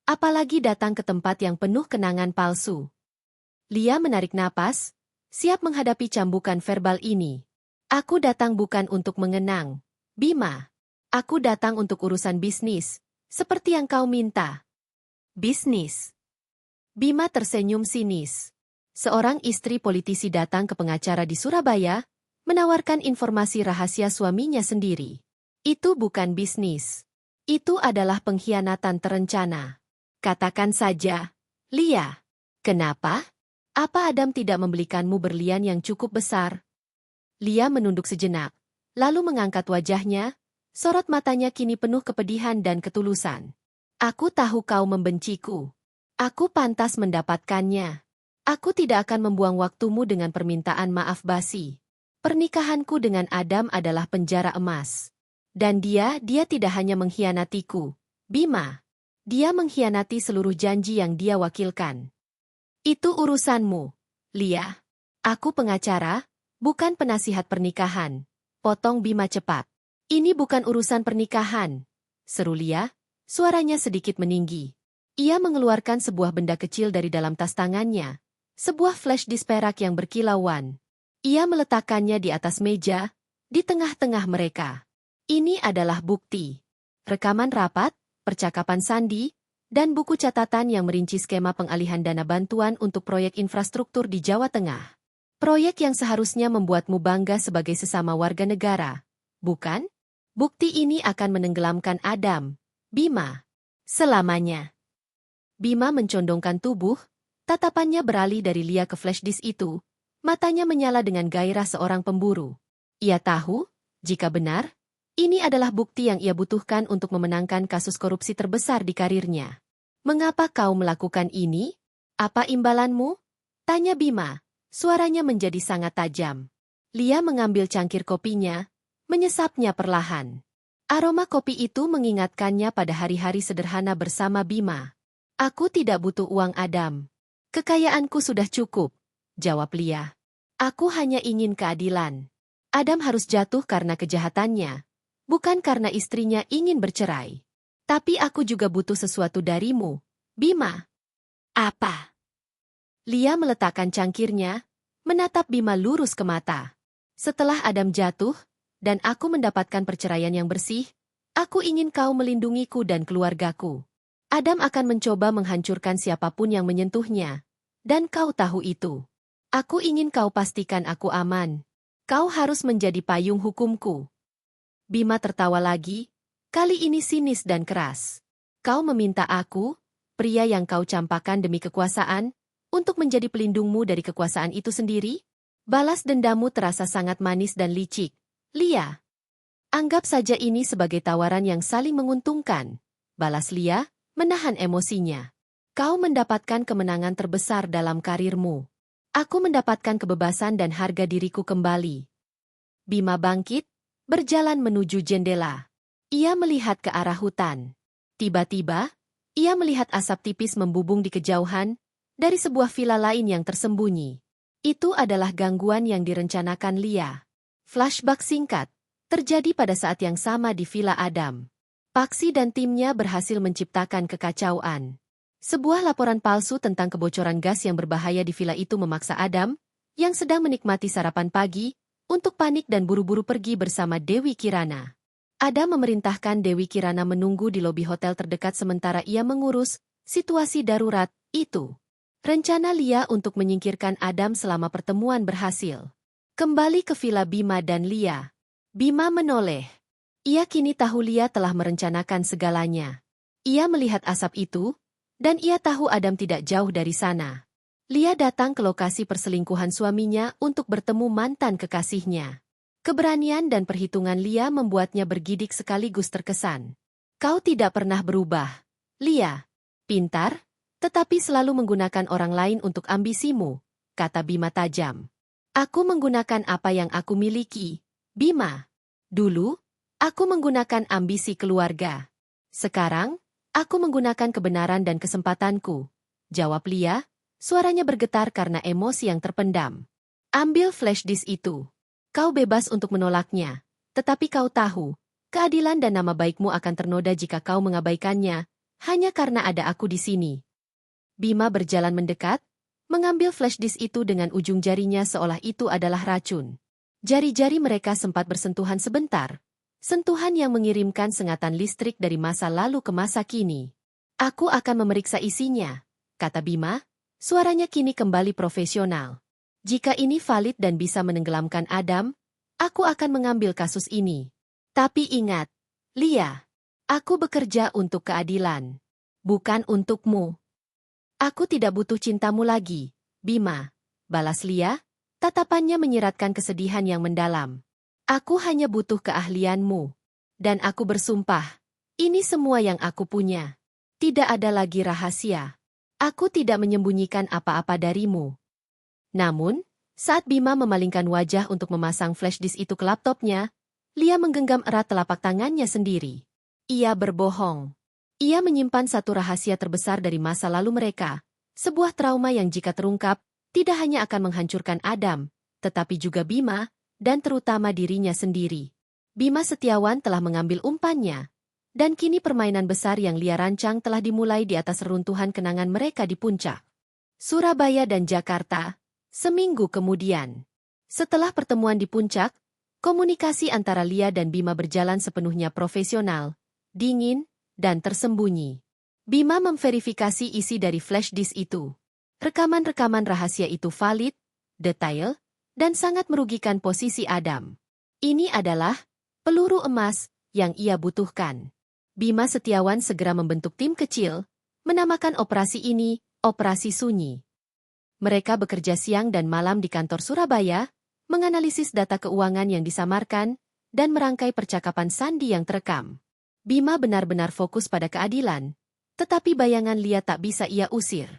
Apalagi datang ke tempat yang penuh kenangan palsu. Lia menarik napas, siap menghadapi cambukan verbal ini. Aku datang bukan untuk mengenang, Bima. Aku datang untuk urusan bisnis, seperti yang kau minta. Bisnis? Bima tersenyum sinis. Seorang istri politisi datang ke pengacara di Surabaya, menawarkan informasi rahasia suaminya sendiri. Itu bukan bisnis. Itu adalah pengkhianatan terencana. Katakan saja, Lia. Kenapa? Apa Adam tidak membelikanmu berlian yang cukup besar? Lia menunduk sejenak, lalu mengangkat wajahnya, sorot matanya kini penuh kepedihan dan ketulusan. Aku tahu kau membenciku. Aku pantas mendapatkannya. Aku tidak akan membuang waktumu dengan permintaan maaf basi. Pernikahanku dengan Adam adalah penjara emas. Dan dia tidak hanya mengkhianatiku, Bima. Dia mengkhianati seluruh janji yang dia wakilkan. Itu urusanmu, Lia. Aku pengacara, bukan penasihat pernikahan. Potong Bima cepat. Ini bukan urusan pernikahan, seru Lia, suaranya sedikit meninggi. Ia mengeluarkan sebuah benda kecil dari dalam tas tangannya, sebuah flash disk perak yang berkilauan. Ia meletakkannya di atas meja, di tengah-tengah mereka. Ini adalah bukti. Rekaman rapat, percakapan sandi, dan buku catatan yang merinci skema pengalihan dana bantuan untuk proyek infrastruktur di Jawa Tengah. Proyek yang seharusnya membuatmu bangga sebagai sesama warga negara, bukan? Bukti ini akan menenggelamkan Adam, Bima, selamanya. Bima mencondongkan tubuh, tatapannya beralih dari Lia ke flash disk itu, matanya menyala dengan gairah seorang pemburu. Ia tahu, jika benar, ini adalah bukti yang ia butuhkan untuk memenangkan kasus korupsi terbesar di karirnya. Mengapa kau melakukan ini? Apa imbalanmu? Tanya Bima, suaranya menjadi sangat tajam. Lia mengambil cangkir kopinya, menyesapnya perlahan. Aroma kopi itu mengingatkannya pada hari-hari sederhana bersama Bima. Aku tidak butuh uang Adam. Kekayaanku sudah cukup, jawab Lia. Aku hanya ingin keadilan. Adam harus jatuh karena kejahatannya, bukan karena istrinya ingin bercerai. Tapi aku juga butuh sesuatu darimu, Bima. Apa? Lia meletakkan cangkirnya, menatap Bima lurus ke mata. Setelah Adam jatuh, dan aku mendapatkan perceraian yang bersih, aku ingin kau melindungiku dan keluargaku. Adam akan mencoba menghancurkan siapapun yang menyentuhnya. Dan kau tahu itu. Aku ingin kau pastikan aku aman. Kau harus menjadi payung hukumku. Bima tertawa lagi, kali ini sinis dan keras. Kau meminta aku, pria yang kau campakkan demi kekuasaan, untuk menjadi pelindungmu dari kekuasaan itu sendiri? Balas dendammu terasa sangat manis dan licik, Lia. Anggap saja ini sebagai tawaran yang saling menguntungkan. Balas Lia, menahan emosinya. Kau mendapatkan kemenangan terbesar dalam karirmu. Aku mendapatkan kebebasan dan harga diriku kembali. Bima bangkit, berjalan menuju jendela. Ia melihat ke arah hutan. Tiba-tiba, ia melihat asap tipis membubung di kejauhan, dari sebuah villa lain yang tersembunyi. Itu adalah gangguan yang direncanakan Lia. Flashback singkat, terjadi pada saat yang sama di villa Adam. Paksi dan timnya berhasil menciptakan kekacauan. Sebuah laporan palsu tentang kebocoran gas yang berbahaya di villa itu memaksa Adam, yang sedang menikmati sarapan pagi, untuk panik dan buru-buru pergi bersama Dewi Kirana. Adam memerintahkan Dewi Kirana menunggu di lobi hotel terdekat sementara ia mengurus situasi darurat itu. Rencana Lia untuk menyingkirkan Adam selama pertemuan berhasil. Kembali ke villa Bima dan Lia. Bima menoleh. Ia kini tahu Lia telah merencanakan segalanya. Ia melihat asap itu, dan ia tahu Adam tidak jauh dari sana. Lia datang ke lokasi perselingkuhan suaminya untuk bertemu mantan kekasihnya. Keberanian dan perhitungan Lia membuatnya bergidik sekaligus terkesan. Kau tidak pernah berubah, Lia. Pintar, tetapi selalu menggunakan orang lain untuk ambisimu, kata Bima tajam. Aku menggunakan apa yang aku miliki, Bima. Dulu, aku menggunakan ambisi keluarga. Sekarang, aku menggunakan kebenaran dan kesempatanku, jawab Lia, suaranya bergetar karena emosi yang terpendam. Ambil flash disk itu. Kau bebas untuk menolaknya, tetapi kau tahu, keadilan dan nama baikmu akan ternoda jika kau mengabaikannya, hanya karena ada aku di sini. Bima berjalan mendekat, mengambil flash disk itu dengan ujung jarinya seolah itu adalah racun. Jari-jari mereka sempat bersentuhan sebentar, sentuhan yang mengirimkan sengatan listrik dari masa lalu ke masa kini. Aku akan memeriksa isinya, kata Bima, Suaranya kini kembali profesional. Jika ini valid dan bisa menenggelamkan Adam, aku akan mengambil kasus ini. Tapi ingat, Lia, aku bekerja untuk keadilan, bukan untukmu. Aku tidak butuh cintamu lagi, Bima, balas Lia, tatapannya menyiratkan kesedihan yang mendalam. Aku hanya butuh keahlianmu. Dan aku bersumpah, ini semua yang aku punya. Tidak ada lagi rahasia. Aku tidak menyembunyikan apa-apa darimu. Namun, saat Bima memalingkan wajah untuk memasang flash disk itu ke laptopnya, Lia menggenggam erat telapak tangannya sendiri. Ia berbohong. Ia menyimpan satu rahasia terbesar dari masa lalu mereka, sebuah trauma yang jika terungkap, tidak hanya akan menghancurkan Adam, tetapi juga Bima, dan terutama dirinya sendiri. Bima Setiawan telah mengambil umpannya, dan kini permainan besar yang Lia rancang telah dimulai di atas reruntuhan kenangan mereka di puncak Surabaya dan Jakarta. Seminggu kemudian, setelah pertemuan di puncak, komunikasi antara Lia dan Bima berjalan sepenuhnya profesional, dingin, dan tersembunyi. Bima memverifikasi isi dari flash disk itu. Rekaman-rekaman rahasia itu valid, detail, dan sangat merugikan posisi Adam. Ini adalah peluru emas yang ia butuhkan. Bima Setiawan segera membentuk tim kecil, menamakan operasi ini Operasi Sunyi. Mereka bekerja siang dan malam di kantor Surabaya, menganalisis data keuangan yang disamarkan, dan merangkai percakapan sandi yang terekam. Bima benar-benar fokus pada keadilan, tetapi bayangan Lia tak bisa ia usir.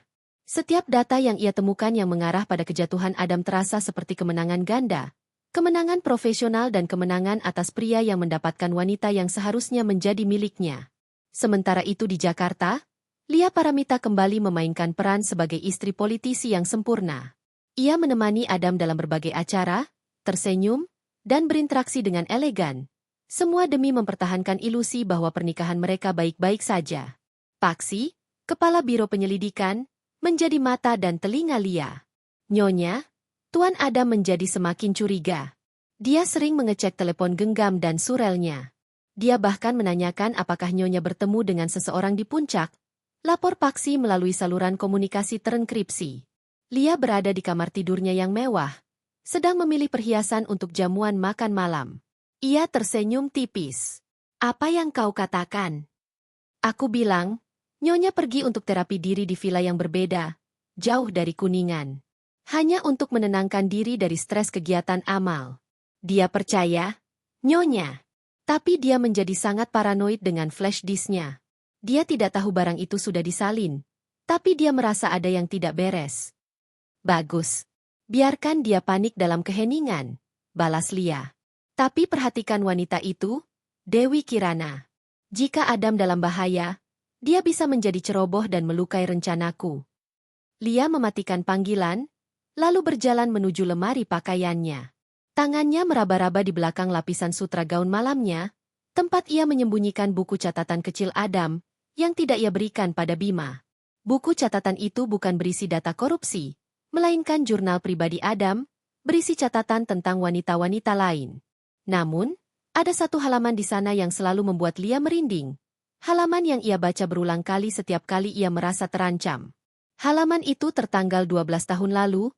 Setiap data yang ia temukan yang mengarah pada kejatuhan Adam terasa seperti kemenangan ganda. Kemenangan profesional dan kemenangan atas pria yang mendapatkan wanita yang seharusnya menjadi miliknya. Sementara itu di Jakarta, Lia Paramita kembali memainkan peran sebagai istri politisi yang sempurna. Ia menemani Adam dalam berbagai acara, tersenyum, dan berinteraksi dengan elegan. Semua demi mempertahankan ilusi bahwa pernikahan mereka baik-baik saja. Paksi, kepala biro penyelidikan, menjadi mata dan telinga Lia. Nyonya, Tuan Adam menjadi semakin curiga. Dia sering mengecek telepon genggam dan surelnya. Dia bahkan menanyakan apakah Nyonya bertemu dengan seseorang di puncak. Lapor Paksi melalui saluran komunikasi terenkripsi. Lia berada di kamar tidurnya yang mewah, sedang memilih perhiasan untuk jamuan makan malam. Ia tersenyum tipis. Apa yang kau katakan? Aku bilang, Nyonya pergi untuk terapi diri di villa yang berbeda, jauh dari Kuningan. Hanya untuk menenangkan diri dari stres kegiatan amal. Dia percaya, Nyonya. Tapi dia menjadi sangat paranoid dengan flash disknya. Dia tidak tahu barang itu sudah disalin. Tapi dia merasa ada yang tidak beres. Bagus. Biarkan dia panik dalam keheningan, balas Lia. Tapi perhatikan wanita itu, Dewi Kirana. Jika Adam dalam bahaya, dia bisa menjadi ceroboh dan melukai rencanaku. Lia mematikan panggilan, lalu berjalan menuju lemari pakaiannya. Tangannya meraba-raba di belakang lapisan sutra gaun malamnya, tempat ia menyembunyikan buku catatan kecil Adam, yang tidak ia berikan pada Bima. Buku catatan itu bukan berisi data korupsi, melainkan jurnal pribadi Adam, berisi catatan tentang wanita-wanita lain. Namun, ada satu halaman di sana yang selalu membuat Lia merinding. Halaman yang ia baca berulang kali setiap kali ia merasa terancam. Halaman itu tertanggal 12 tahun lalu,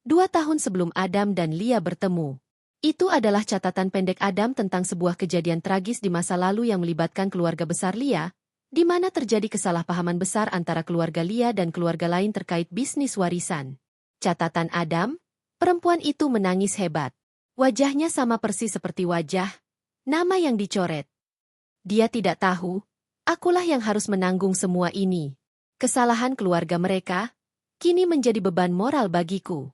2 tahun sebelum Adam dan Lia bertemu. Itu adalah catatan pendek Adam tentang sebuah kejadian tragis di masa lalu yang melibatkan keluarga besar Lia, di mana terjadi kesalahpahaman besar antara keluarga Lia dan keluarga lain terkait bisnis warisan. Catatan Adam, perempuan itu menangis hebat. Wajahnya sama persis seperti wajah, nama yang dicoret. Dia tidak tahu, akulah yang harus menanggung semua ini. Kesalahan keluarga mereka, kini menjadi beban moral bagiku.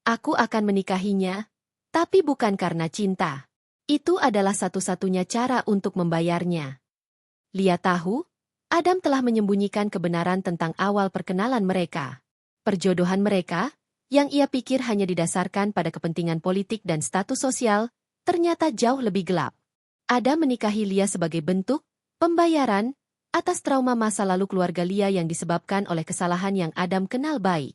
Aku akan menikahinya, tapi bukan karena cinta. Itu adalah satu-satunya cara untuk membayarnya. Lia tahu, Adam telah menyembunyikan kebenaran tentang awal perkenalan mereka. Perjodohan mereka, yang ia pikir hanya didasarkan pada kepentingan politik dan status sosial, ternyata jauh lebih gelap. Adam menikahi Lia sebagai bentuk pembayaran atas trauma masa lalu keluarga Lia yang disebabkan oleh kesalahan yang Adam kenal baik.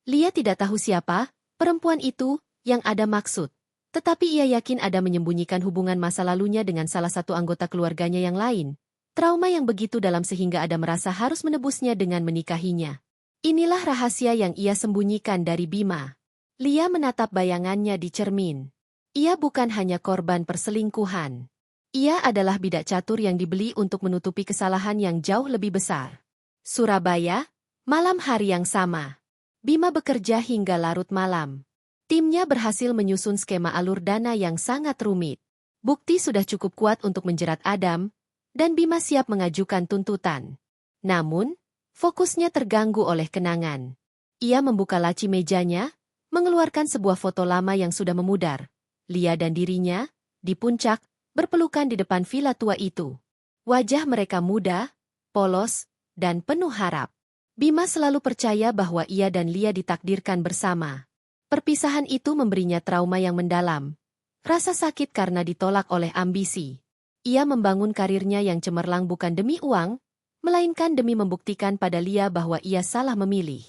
Lia tidak tahu siapa perempuan itu yang Adam maksud, tetapi ia yakin Adam menyembunyikan hubungan masa lalunya dengan salah satu anggota keluarganya yang lain. Trauma yang begitu dalam sehingga Adam merasa harus menebusnya dengan menikahinya. Inilah rahasia yang ia sembunyikan dari Bima. Lia menatap bayangannya di cermin. Ia bukan hanya korban perselingkuhan. Ia adalah bidak catur yang dibeli untuk menutupi kesalahan yang jauh lebih besar. Surabaya, malam hari yang sama. Bima bekerja hingga larut malam. Timnya berhasil menyusun skema alur dana yang sangat rumit. Bukti sudah cukup kuat untuk menjerat Adam, dan Bima siap mengajukan tuntutan. Namun, fokusnya terganggu oleh kenangan. Ia membuka laci mejanya, mengeluarkan sebuah foto lama yang sudah memudar. Lia dan dirinya, di puncak, berpelukan di depan villa tua itu. Wajah mereka muda, polos, dan penuh harap. Bima selalu percaya bahwa ia dan Lia ditakdirkan bersama. Perpisahan itu memberinya trauma yang mendalam. Rasa sakit karena ditolak oleh ambisi. Ia membangun karirnya yang cemerlang bukan demi uang, melainkan demi membuktikan pada Lia bahwa ia salah memilih.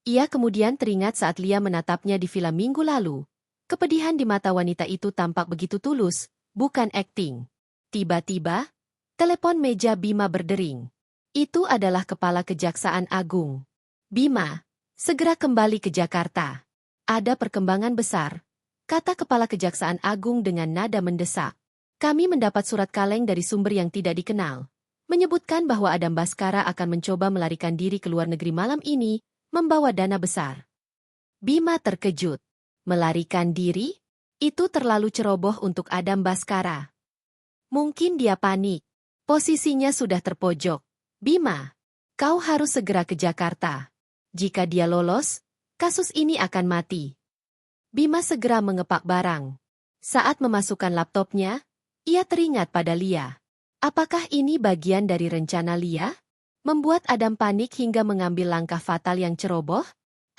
Ia kemudian teringat saat Lia menatapnya di villa minggu lalu. Kepedihan di mata wanita itu tampak begitu tulus, bukan akting. Tiba-tiba, telepon meja Bima berdering. Itu adalah Kepala Kejaksaan Agung. Bima, segera kembali ke Jakarta. Ada perkembangan besar, kata Kepala Kejaksaan Agung dengan nada mendesak. Kami mendapat surat kaleng dari sumber yang tidak dikenal, menyebutkan bahwa Adam Baskara akan mencoba melarikan diri ke luar negeri malam ini, membawa dana besar. Bima terkejut. Melarikan diri? Itu terlalu ceroboh untuk Adam Baskara. Mungkin dia panik. Posisinya sudah terpojok. Bima, kau harus segera ke Jakarta. Jika dia lolos, kasus ini akan mati. Bima segera mengepak barang. Saat memasukkan laptopnya, ia teringat pada Lia. Apakah ini bagian dari rencana Lia? Membuat Adam panik hingga mengambil langkah fatal yang ceroboh?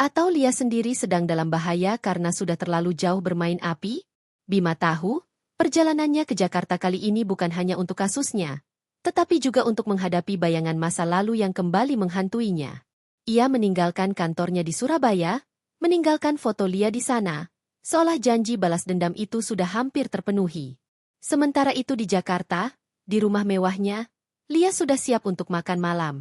Atau Lia sendiri sedang dalam bahaya karena sudah terlalu jauh bermain api? Bima tahu, perjalanannya ke Jakarta kali ini bukan hanya untuk kasusnya, tetapi juga untuk menghadapi bayangan masa lalu yang kembali menghantuinya. Ia meninggalkan kantornya di Surabaya, meninggalkan foto Lia di sana, seolah janji balas dendam itu sudah hampir terpenuhi. Sementara itu di Jakarta, di rumah mewahnya, Lia sudah siap untuk makan malam.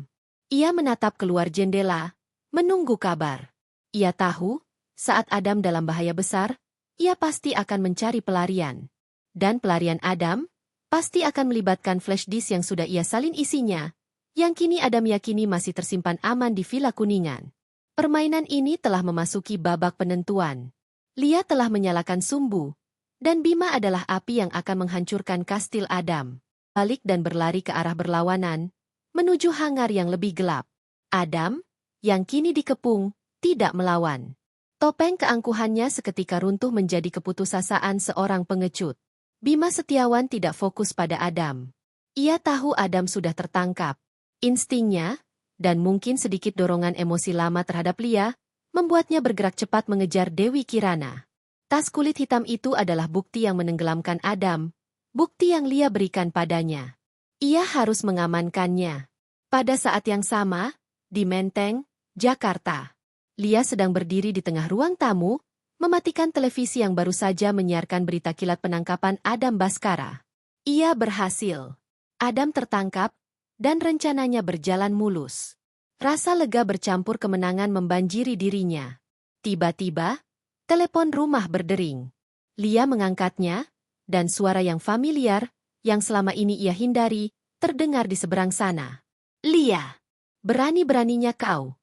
Ia menatap keluar jendela, menunggu kabar. Ia tahu, saat Adam dalam bahaya besar, ia pasti akan mencari pelarian. Dan pelarian Adam, pasti akan melibatkan flash disk yang sudah ia salin isinya, yang kini Adam yakini masih tersimpan aman di Villa Kuningan. Permainan ini telah memasuki babak penentuan. Lia telah menyalakan sumbu, dan Bima adalah api yang akan menghancurkan kastil Adam. Balik dan berlari ke arah berlawanan, menuju hangar yang lebih gelap. Adam, yang kini dikepung, tidak melawan. Topeng keangkuhannya seketika runtuh menjadi keputusasaan seorang pengecut. Bima Setiawan tidak fokus pada Adam. Ia tahu Adam sudah tertangkap. Instingnya, dan mungkin sedikit dorongan emosi lama terhadap Lia, membuatnya bergerak cepat mengejar Dewi Kirana. Tas kulit hitam itu adalah bukti yang menenggelamkan Adam, bukti yang Lia berikan padanya. Ia harus mengamankannya. Pada saat yang sama, di Menteng, Jakarta, Lia sedang berdiri di tengah ruang tamu, mematikan televisi yang baru saja menyiarkan berita kilat penangkapan Adam Baskara. Ia berhasil. Adam tertangkap, dan rencananya berjalan mulus. Rasa lega bercampur kemenangan membanjiri dirinya. Tiba-tiba, telepon rumah berdering. Lia mengangkatnya, dan suara yang familiar, yang selama ini ia hindari, terdengar di seberang sana. Lia, berani-beraninya kau.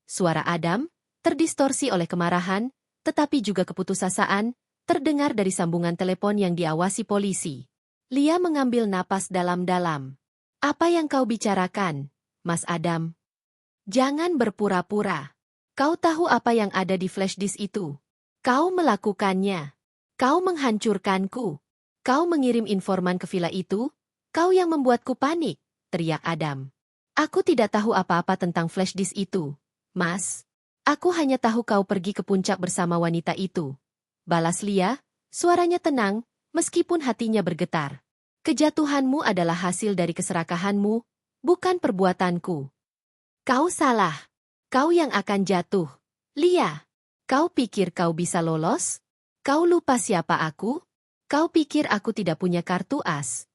Suara Adam, terdistorsi oleh kemarahan, tetapi juga keputusasaan, terdengar dari sambungan telepon yang diawasi polisi. Lia mengambil napas dalam-dalam. Apa yang kau bicarakan, Mas Adam? Jangan berpura-pura. Kau tahu apa yang ada di flash disk itu. Kau melakukannya. Kau menghancurkanku. Kau mengirim informan ke villa itu. Kau yang membuatku panik, teriak Adam. Aku tidak tahu apa-apa tentang flash disk itu, Mas. Aku hanya tahu kau pergi ke puncak bersama wanita itu. Balas Lia, suaranya tenang, meskipun hatinya bergetar. Kejatuhanmu adalah hasil dari keserakahanmu, bukan perbuatanku. Kau salah. Kau yang akan jatuh. Lia, kau pikir kau bisa lolos? Kau lupa siapa aku? Kau pikir aku tidak punya kartu as?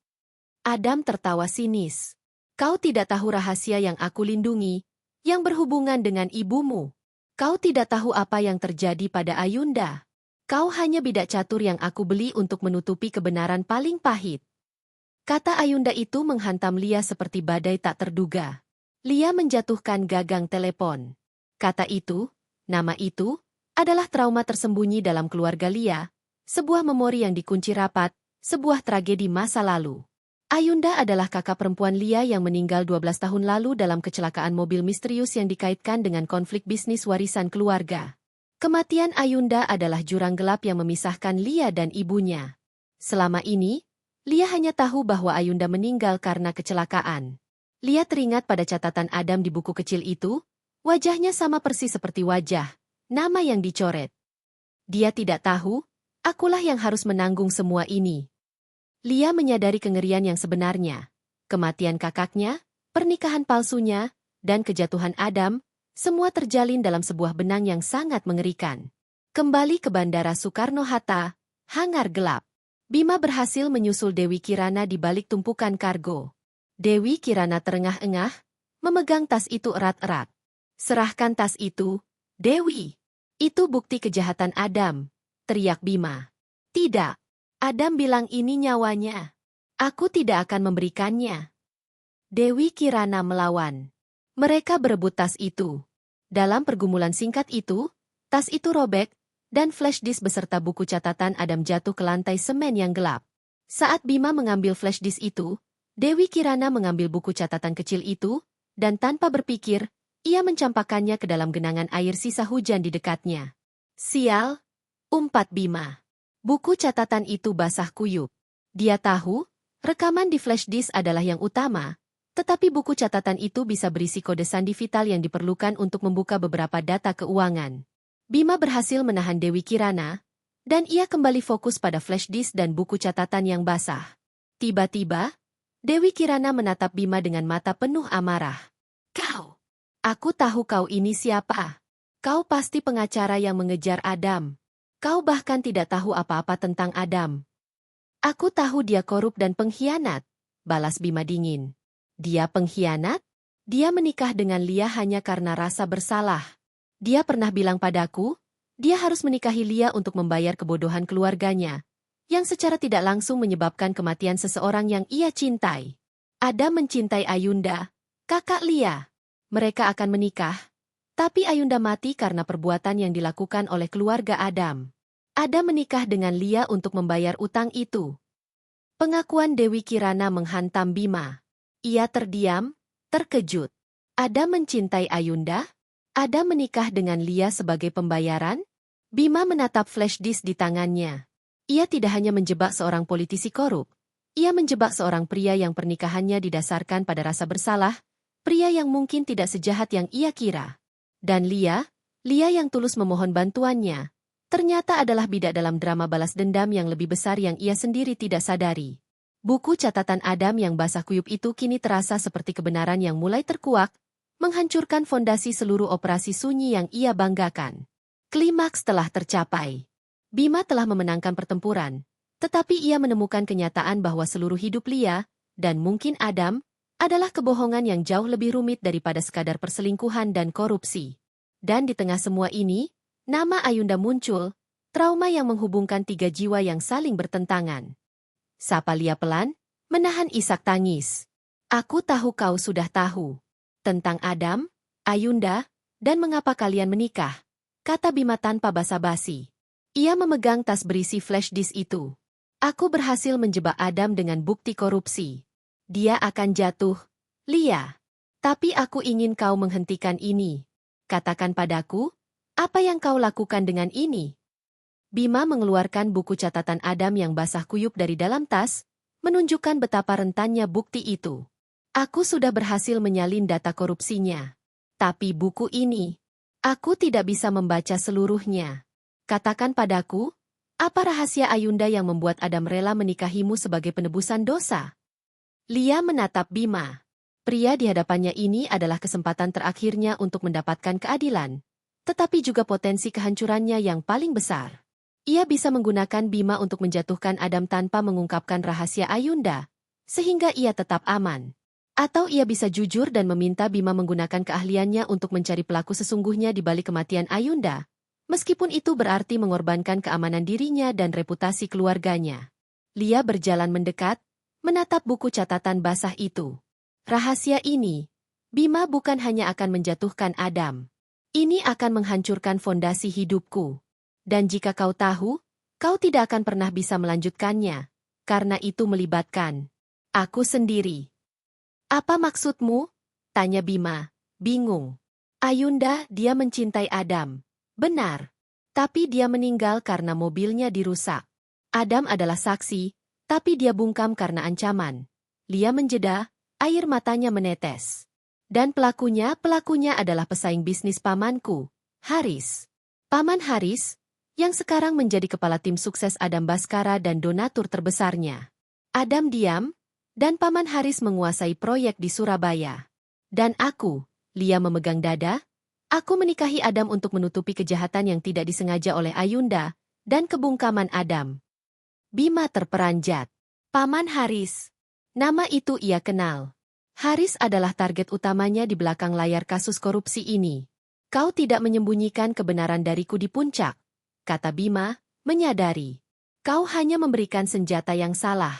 Adam tertawa sinis. Kau tidak tahu rahasia yang aku lindungi, yang berhubungan dengan ibumu. Kau tidak tahu apa yang terjadi pada Ayunda. Kau hanya bidak catur yang aku beli untuk menutupi kebenaran paling pahit. Kata Ayunda itu menghantam Lia seperti badai tak terduga. Lia menjatuhkan gagang telepon. Kata itu, nama itu, adalah trauma tersembunyi dalam keluarga Lia, sebuah memori yang dikunci rapat, sebuah tragedi masa lalu. Ayunda adalah kakak perempuan Lia yang meninggal 12 tahun lalu dalam kecelakaan mobil misterius yang dikaitkan dengan konflik bisnis warisan keluarga. Kematian Ayunda adalah jurang gelap yang memisahkan Lia dan ibunya. Selama ini, Lia hanya tahu bahwa Ayunda meninggal karena kecelakaan. Lia teringat pada catatan Adam di buku kecil itu, wajahnya sama persis seperti wajah, nama yang dicoret. Dia tidak tahu, akulah yang harus menanggung semua ini. Lia menyadari kengerian yang sebenarnya. Kematian kakaknya, pernikahan palsunya, dan kejatuhan Adam, semua terjalin dalam sebuah benang yang sangat mengerikan. Kembali ke Bandara Soekarno-Hatta, hangar gelap. Bima berhasil menyusul Dewi Kirana di balik tumpukan kargo. Dewi Kirana terengah-engah, memegang tas itu erat-erat. Serahkan tas itu, Dewi. Itu bukti kejahatan Adam, teriak Bima. Tidak. Adam bilang ini nyawanya. Aku tidak akan memberikannya. Dewi Kirana melawan. Mereka berebut tas itu. Dalam pergumulan singkat itu, tas itu robek, dan flash disk beserta buku catatan Adam jatuh ke lantai semen yang gelap. Saat Bima mengambil flash disk itu, Dewi Kirana mengambil buku catatan kecil itu, dan tanpa berpikir, ia mencampakkannya ke dalam genangan air sisa hujan di dekatnya. Sial, umpat Bima. Buku catatan itu basah kuyup. Dia tahu, rekaman di flash disk adalah yang utama, tetapi buku catatan itu bisa berisi kode sandi vital yang diperlukan untuk membuka beberapa data keuangan. Bima berhasil menahan Dewi Kirana, dan ia kembali fokus pada flash disk dan buku catatan yang basah. Tiba-tiba, Dewi Kirana menatap Bima dengan mata penuh amarah. Kau! Aku tahu kau ini siapa. Kau pasti pengacara yang mengejar Adam. Kau bahkan tidak tahu apa-apa tentang Adam. Aku tahu dia korup dan pengkhianat, balas Bima dingin. Dia pengkhianat? Dia menikah dengan Lia hanya karena rasa bersalah. Dia pernah bilang padaku, dia harus menikahi Lia untuk membayar kebodohan keluarganya, yang secara tidak langsung menyebabkan kematian seseorang yang ia cintai. Adam mencintai Ayunda, kakak Lia. Mereka akan menikah, tapi Ayunda mati karena perbuatan yang dilakukan oleh keluarga Adam. Adam menikah dengan Lia untuk membayar utang itu. Pengakuan Dewi Kirana menghantam Bima. Ia terdiam, terkejut. Adam mencintai Ayunda? Adam menikah dengan Lia sebagai pembayaran? Bima menatap flash disk di tangannya. Ia tidak hanya menjebak seorang politisi korup. Ia menjebak seorang pria yang pernikahannya didasarkan pada rasa bersalah, pria yang mungkin tidak sejahat yang ia kira. Dan Lia yang tulus memohon bantuannya, ternyata adalah bidak dalam drama balas dendam yang lebih besar yang ia sendiri tidak sadari. Buku catatan Adam yang basah kuyup itu kini terasa seperti kebenaran yang mulai terkuak, menghancurkan fondasi seluruh operasi sunyi yang ia banggakan. Klimaks telah tercapai. Bima telah memenangkan pertempuran, tetapi ia menemukan kenyataan bahwa seluruh hidup Lia, dan mungkin Adam, adalah kebohongan yang jauh lebih rumit daripada sekadar perselingkuhan dan korupsi. Dan di tengah semua ini, nama Ayunda muncul, trauma yang menghubungkan 3 jiwa yang saling bertentangan. Sapa Lia pelan, menahan isak tangis. Aku tahu kau sudah tahu. Tentang Adam, Ayunda, dan mengapa kalian menikah, kata Bima tanpa basa-basi. Ia memegang tas berisi flash disk itu. Aku berhasil menjebak Adam dengan bukti korupsi. Dia akan jatuh, Lia. Tapi aku ingin kau menghentikan ini. Katakan padaku, apa yang kau lakukan dengan ini? Bima mengeluarkan buku catatan Adam yang basah kuyup dari dalam tas, menunjukkan betapa rentannya bukti itu. Aku sudah berhasil menyalin data korupsinya. Tapi buku ini, aku tidak bisa membaca seluruhnya. Katakan padaku, apa rahasia Ayunda yang membuat Adam rela menikahimu sebagai penebusan dosa? Lia menatap Bima. Pria di hadapannya ini adalah kesempatan terakhirnya untuk mendapatkan keadilan, tetapi juga potensi kehancurannya yang paling besar. Ia bisa menggunakan Bima untuk menjatuhkan Adam tanpa mengungkapkan rahasia Ayunda, sehingga ia tetap aman. Atau ia bisa jujur dan meminta Bima menggunakan keahliannya untuk mencari pelaku sesungguhnya di balik kematian Ayunda, meskipun itu berarti mengorbankan keamanan dirinya dan reputasi keluarganya. Lia berjalan mendekat, menatap buku catatan basah itu. Rahasia ini, Bima bukan hanya akan menjatuhkan Adam. Ini akan menghancurkan fondasi hidupku. Dan jika kau tahu, kau tidak akan pernah bisa melanjutkannya, karena itu melibatkan aku sendiri. Apa maksudmu? Tanya Bima, bingung. Ayunda, dia mencintai Adam. Benar. Tapi dia meninggal karena mobilnya dirusak. Adam adalah saksi, tapi dia bungkam karena ancaman. Lia menjeda, air matanya menetes. Dan pelakunya adalah pesaing bisnis pamanku, Haris. Paman Haris, yang sekarang menjadi kepala tim sukses Adam Baskara dan donatur terbesarnya. Adam diam, dan Paman Haris menguasai proyek di Surabaya. Dan aku, Lia memegang dada, aku menikahi Adam untuk menutupi kejahatan yang tidak disengaja oleh Ayunda, dan kebungkaman Adam. Bima terperanjat. Paman Haris. Nama itu ia kenal. Haris adalah target utamanya di belakang layar kasus korupsi ini. Kau tidak menyembunyikan kebenaran dariku di puncak, kata Bima, menyadari. Kau hanya memberikan senjata yang salah.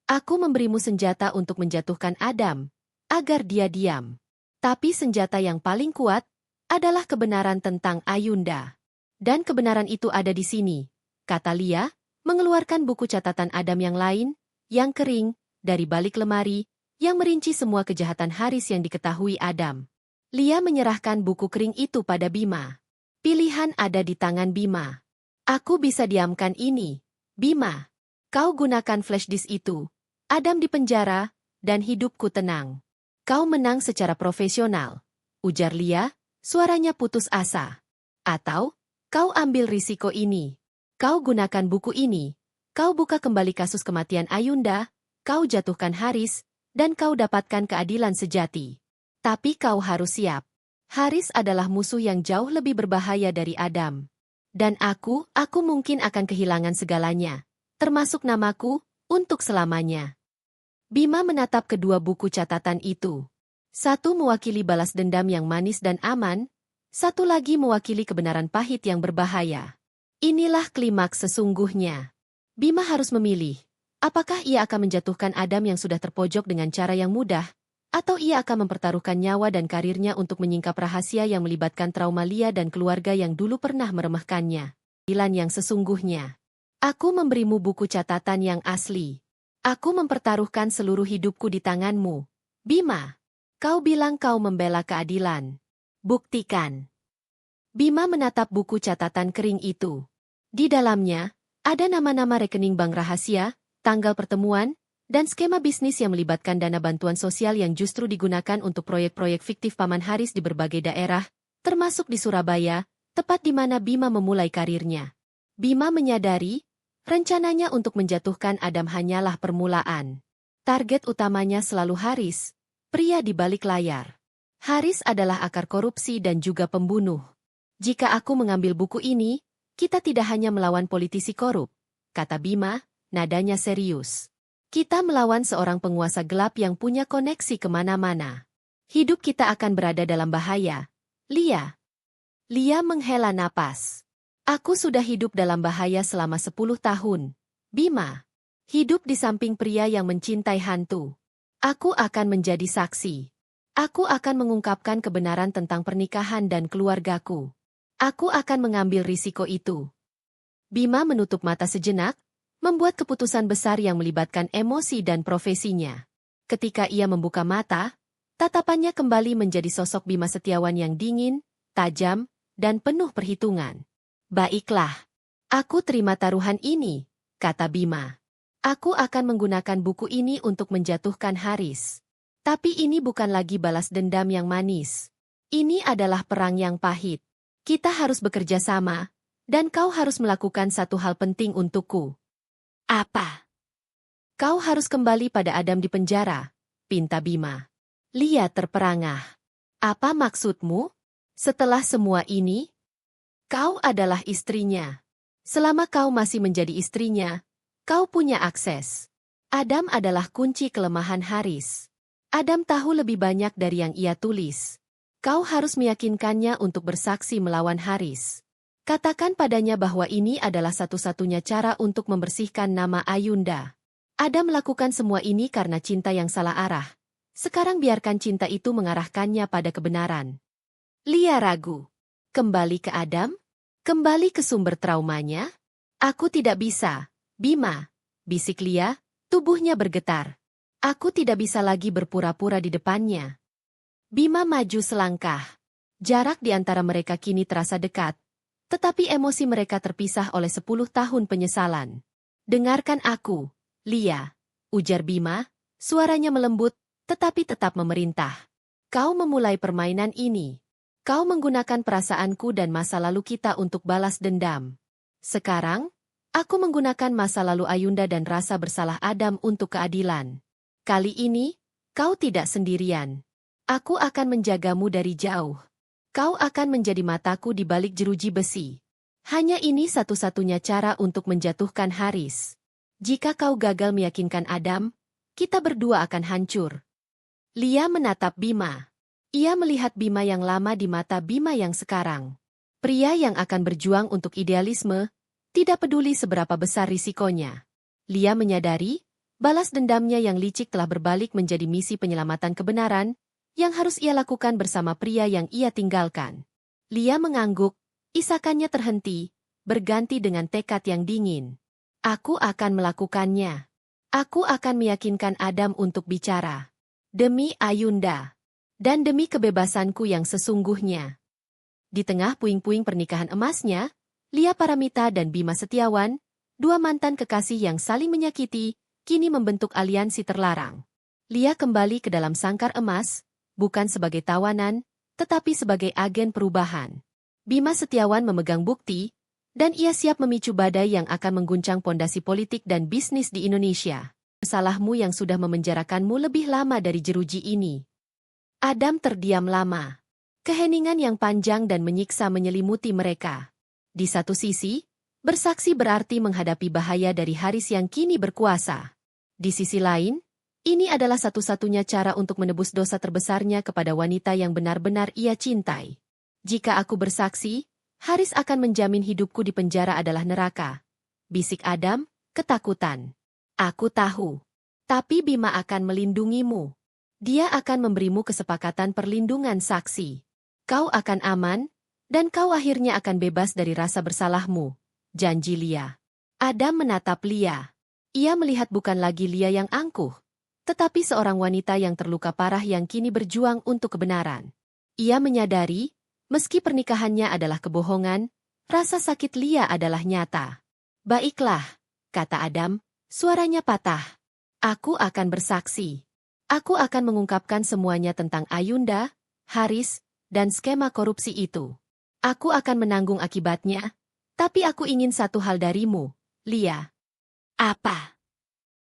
Aku memberimu senjata untuk menjatuhkan Adam, agar dia diam. Tapi senjata yang paling kuat adalah kebenaran tentang Ayunda. Dan kebenaran itu ada di sini, kata Lia, mengeluarkan buku catatan Adam yang lain, yang kering, dari balik lemari, yang merinci semua kejahatan Haris yang diketahui Adam. Lia menyerahkan buku kering itu pada Bima. Pilihan ada di tangan Bima. Aku bisa diamkan ini, Bima. Kau gunakan flash disk itu. Adam di penjara, dan hidupku tenang. Kau menang secara profesional, ujar Lia, suaranya putus asa. Atau, kau ambil risiko ini. Kau gunakan buku ini. Kau buka kembali kasus kematian Ayunda, kau jatuhkan Haris, dan kau dapatkan keadilan sejati. Tapi kau harus siap. Haris adalah musuh yang jauh lebih berbahaya dari Adam. Dan aku mungkin akan kehilangan segalanya, termasuk namaku, untuk selamanya. Bima menatap kedua buku catatan itu. Satu mewakili balas dendam yang manis dan aman, satu lagi mewakili kebenaran pahit yang berbahaya. Inilah klimaks sesungguhnya. Bima harus memilih, apakah ia akan menjatuhkan Adam yang sudah terpojok dengan cara yang mudah, atau ia akan mempertaruhkan nyawa dan karirnya untuk menyingkap rahasia yang melibatkan trauma Lia dan keluarga yang dulu pernah meremehkannya. Keadilan yang sesungguhnya. Aku memberimu buku catatan yang asli. Aku mempertaruhkan seluruh hidupku di tanganmu. Bima, kau bilang kau membela keadilan. Buktikan. Bima menatap buku catatan kering itu. Di dalamnya, ada nama-nama rekening bank rahasia, tanggal pertemuan, dan skema bisnis yang melibatkan dana bantuan sosial yang justru digunakan untuk proyek-proyek fiktif Paman Haris di berbagai daerah, termasuk di Surabaya, tepat di mana Bima memulai karirnya. Bima menyadari, rencananya untuk menjatuhkan Adam hanyalah permulaan. Target utamanya selalu Haris, pria di balik layar. Haris adalah akar korupsi dan juga pembunuh. Jika aku mengambil buku ini, kita tidak hanya melawan politisi korup, kata Bima, nadanya serius. Kita melawan seorang penguasa gelap yang punya koneksi kemana-mana. Hidup kita akan berada dalam bahaya. Lia. Lia menghela napas. Aku sudah hidup dalam bahaya selama 10 tahun. Bima. Hidup di samping pria yang mencintai hantu. Aku akan menjadi saksi. Aku akan mengungkapkan kebenaran tentang pernikahan dan keluargaku. Aku akan mengambil risiko itu. Bima menutup mata sejenak, membuat keputusan besar yang melibatkan emosi dan profesinya. Ketika ia membuka mata, tatapannya kembali menjadi sosok Bima Setiawan yang dingin, tajam, dan penuh perhitungan. Baiklah, aku terima taruhan ini, kata Bima. Aku akan menggunakan buku ini untuk menjatuhkan Haris. Tapi ini bukan lagi balas dendam yang manis. Ini adalah perang yang pahit. Kita harus bekerja sama, dan kau harus melakukan satu hal penting untukku. Apa? Kau harus kembali pada Adam di penjara, pinta Bima. Lia terperangah. Apa maksudmu? Setelah semua ini, kau adalah istrinya. Selama kau masih menjadi istrinya, kau punya akses. Adam adalah kunci kelemahan Haris. Adam tahu lebih banyak dari yang ia tulis. Kau harus meyakinkannya untuk bersaksi melawan Haris. Katakan padanya bahwa ini adalah satu-satunya cara untuk membersihkan nama Ayunda. Adam melakukan semua ini karena cinta yang salah arah. Sekarang biarkan cinta itu mengarahkannya pada kebenaran. Lia ragu. Kembali ke Adam? Kembali ke sumber traumanya? Aku tidak bisa, Bima, bisik Lia, tubuhnya bergetar. Aku tidak bisa lagi berpura-pura di depannya. Bima maju selangkah. Jarak di antara mereka kini terasa dekat, tetapi emosi mereka terpisah oleh 10 tahun penyesalan. Dengarkan aku, Lia, ujar Bima, suaranya melembut, tetapi tetap memerintah. Kau memulai permainan ini. Kau menggunakan perasaanku dan masa lalu kita untuk balas dendam. Sekarang, aku menggunakan masa lalu Ayunda dan rasa bersalah Adam untuk keadilan. Kali ini, kau tidak sendirian. Aku akan menjagamu dari jauh. Kau akan menjadi mataku di balik jeruji besi. Hanya ini satu-satunya cara untuk menjatuhkan Haris. Jika kau gagal meyakinkan Adam, kita berdua akan hancur. Lia menatap Bima. Ia melihat Bima yang lama di mata Bima yang sekarang. Pria yang akan berjuang untuk idealisme, tidak peduli seberapa besar risikonya. Lia menyadari, balas dendamnya yang licik telah berbalik menjadi misi penyelamatan kebenaran, yang harus ia lakukan bersama pria yang ia tinggalkan. Lia mengangguk, isakannya terhenti, berganti dengan tekad yang dingin. Aku akan melakukannya. Aku akan meyakinkan Adam untuk bicara. Demi Ayunda. Dan demi kebebasanku yang sesungguhnya. Di tengah puing-puing pernikahan emasnya, Lia Paramita dan Bima Setiawan, dua mantan kekasih yang saling menyakiti, kini membentuk aliansi terlarang. Lia kembali ke dalam sangkar emas, bukan sebagai tawanan, tetapi sebagai agen perubahan. Bima Setiawan memegang bukti, dan ia siap memicu badai yang akan mengguncang pondasi politik dan bisnis di Indonesia. Salahmu yang sudah memenjarakanmu lebih lama dari jeruji ini. Adam terdiam lama. Keheningan yang panjang dan menyiksa menyelimuti mereka. Di satu sisi, bersaksi berarti menghadapi bahaya dari Haris yang kini berkuasa. Di sisi lain, ini adalah satu-satunya cara untuk menebus dosa terbesarnya kepada wanita yang benar-benar ia cintai. Jika aku bersaksi, Haris akan menjamin hidupku di penjara adalah neraka. Bisik Adam, ketakutan. Aku tahu. Tapi Bima akan melindungimu. Dia akan memberimu kesepakatan perlindungan saksi. Kau akan aman, dan kau akhirnya akan bebas dari rasa bersalahmu. Janji Lia. Adam menatap Lia. Ia melihat bukan lagi Lia yang angkuh, tetapi seorang wanita yang terluka parah yang kini berjuang untuk kebenaran. Ia menyadari, meski pernikahannya adalah kebohongan, rasa sakit Lia adalah nyata. Baiklah, kata Adam, suaranya patah. Aku akan bersaksi. Aku akan mengungkapkan semuanya tentang Ayunda, Haris, dan skema korupsi itu. Aku akan menanggung akibatnya, tapi aku ingin satu hal darimu, Lia. Apa?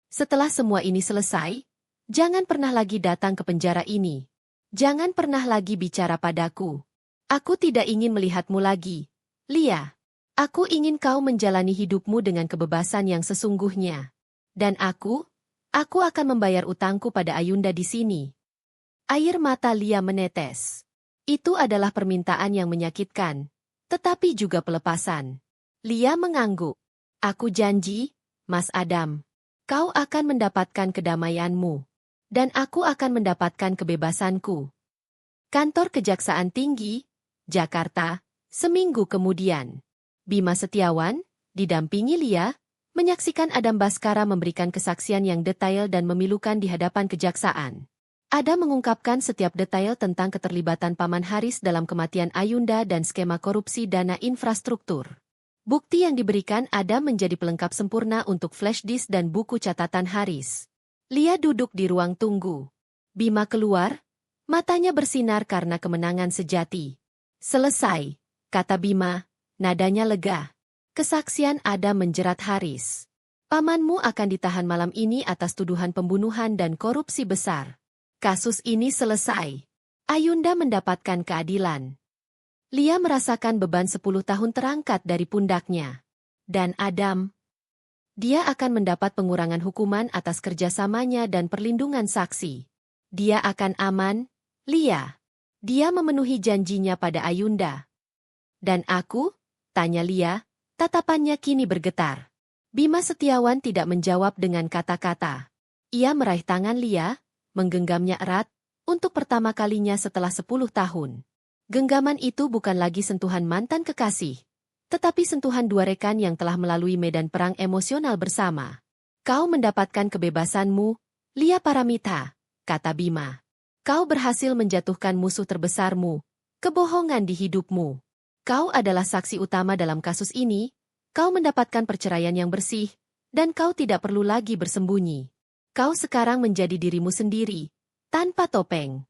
Setelah semua ini selesai, jangan pernah lagi datang ke penjara ini. Jangan pernah lagi bicara padaku. Aku tidak ingin melihatmu lagi, Lia. Aku ingin kau menjalani hidupmu dengan kebebasan yang sesungguhnya. Dan aku akan membayar utangku pada Ayunda di sini. Air mata Lia menetes. Itu adalah permintaan yang menyakitkan, tetapi juga pelepasan. Lia mengangguk. Aku janji, Mas Adam, kau akan mendapatkan kedamaianmu. Dan aku akan mendapatkan kebebasanku. Kantor Kejaksaan Tinggi, Jakarta, seminggu kemudian. Bima Setiawan, didampingi Lia, menyaksikan Adam Baskara memberikan kesaksian yang detail dan memilukan di hadapan kejaksaan. Adam mengungkapkan setiap detail tentang keterlibatan Paman Haris dalam kematian Ayunda dan skema korupsi dana infrastruktur. Bukti yang diberikan Adam menjadi pelengkap sempurna untuk flash disk dan buku catatan Haris. Lia duduk di ruang tunggu. Bima keluar, matanya bersinar karena kemenangan sejati. Selesai, kata Bima, nadanya lega. Kesaksian Adam menjerat Haris. Pamanmu akan ditahan malam ini atas tuduhan pembunuhan dan korupsi besar. Kasus ini selesai. Ayunda mendapatkan keadilan. Lia merasakan beban 10 tahun terangkat dari pundaknya. Dan Adam, dia akan mendapat pengurangan hukuman atas kerjasamanya dan perlindungan saksi. Dia akan aman, Lia. Dia memenuhi janjinya pada Ayunda. Dan aku? Tanya Lia, tatapannya kini bergetar. Bima Setiawan tidak menjawab dengan kata-kata. Ia meraih tangan Lia, menggenggamnya erat, untuk pertama kalinya setelah 10 tahun. Genggaman itu bukan lagi sentuhan mantan kekasih, tetapi sentuhan dua rekan yang telah melalui medan perang emosional bersama. Kau mendapatkan kebebasanmu, Lia Paramita, kata Bima. Kau berhasil menjatuhkan musuh terbesarmu, kebohongan di hidupmu. Kau adalah saksi utama dalam kasus ini, kau mendapatkan perceraian yang bersih, dan kau tidak perlu lagi bersembunyi. Kau sekarang menjadi dirimu sendiri, tanpa topeng.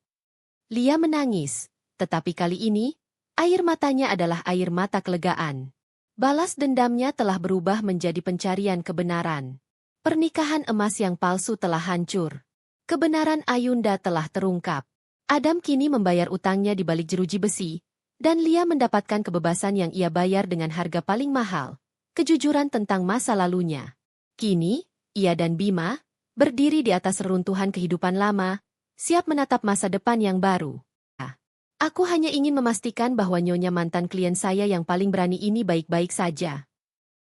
Lia menangis, tetapi kali ini, air matanya adalah air mata kelegaan. Balas dendamnya telah berubah menjadi pencarian kebenaran. Pernikahan emas yang palsu telah hancur. Kebenaran Ayunda telah terungkap. Adam kini membayar utangnya di balik jeruji besi, dan Lia mendapatkan kebebasan yang ia bayar dengan harga paling mahal, kejujuran tentang masa lalunya. Kini, ia dan Bima berdiri di atas reruntuhan kehidupan lama, siap menatap masa depan yang baru. Aku hanya ingin memastikan bahwa nyonya mantan klien saya yang paling berani ini baik-baik saja.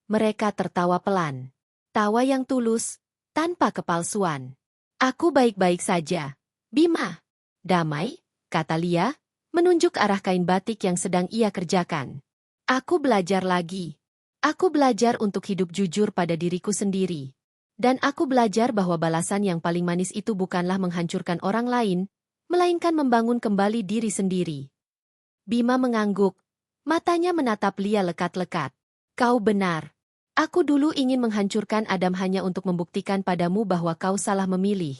Mereka tertawa pelan. Tawa yang tulus, tanpa kepalsuan. Aku baik-baik saja, Bima. Damai, kata Lia, menunjuk arah kain batik yang sedang ia kerjakan. Aku belajar lagi. Aku belajar untuk hidup jujur pada diriku sendiri. Dan aku belajar bahwa balasan yang paling manis itu bukanlah menghancurkan orang lain, melainkan membangun kembali diri sendiri. Bima mengangguk, matanya menatap Lia lekat-lekat. Kau benar. Aku dulu ingin menghancurkan Adam hanya untuk membuktikan padamu bahwa kau salah memilih.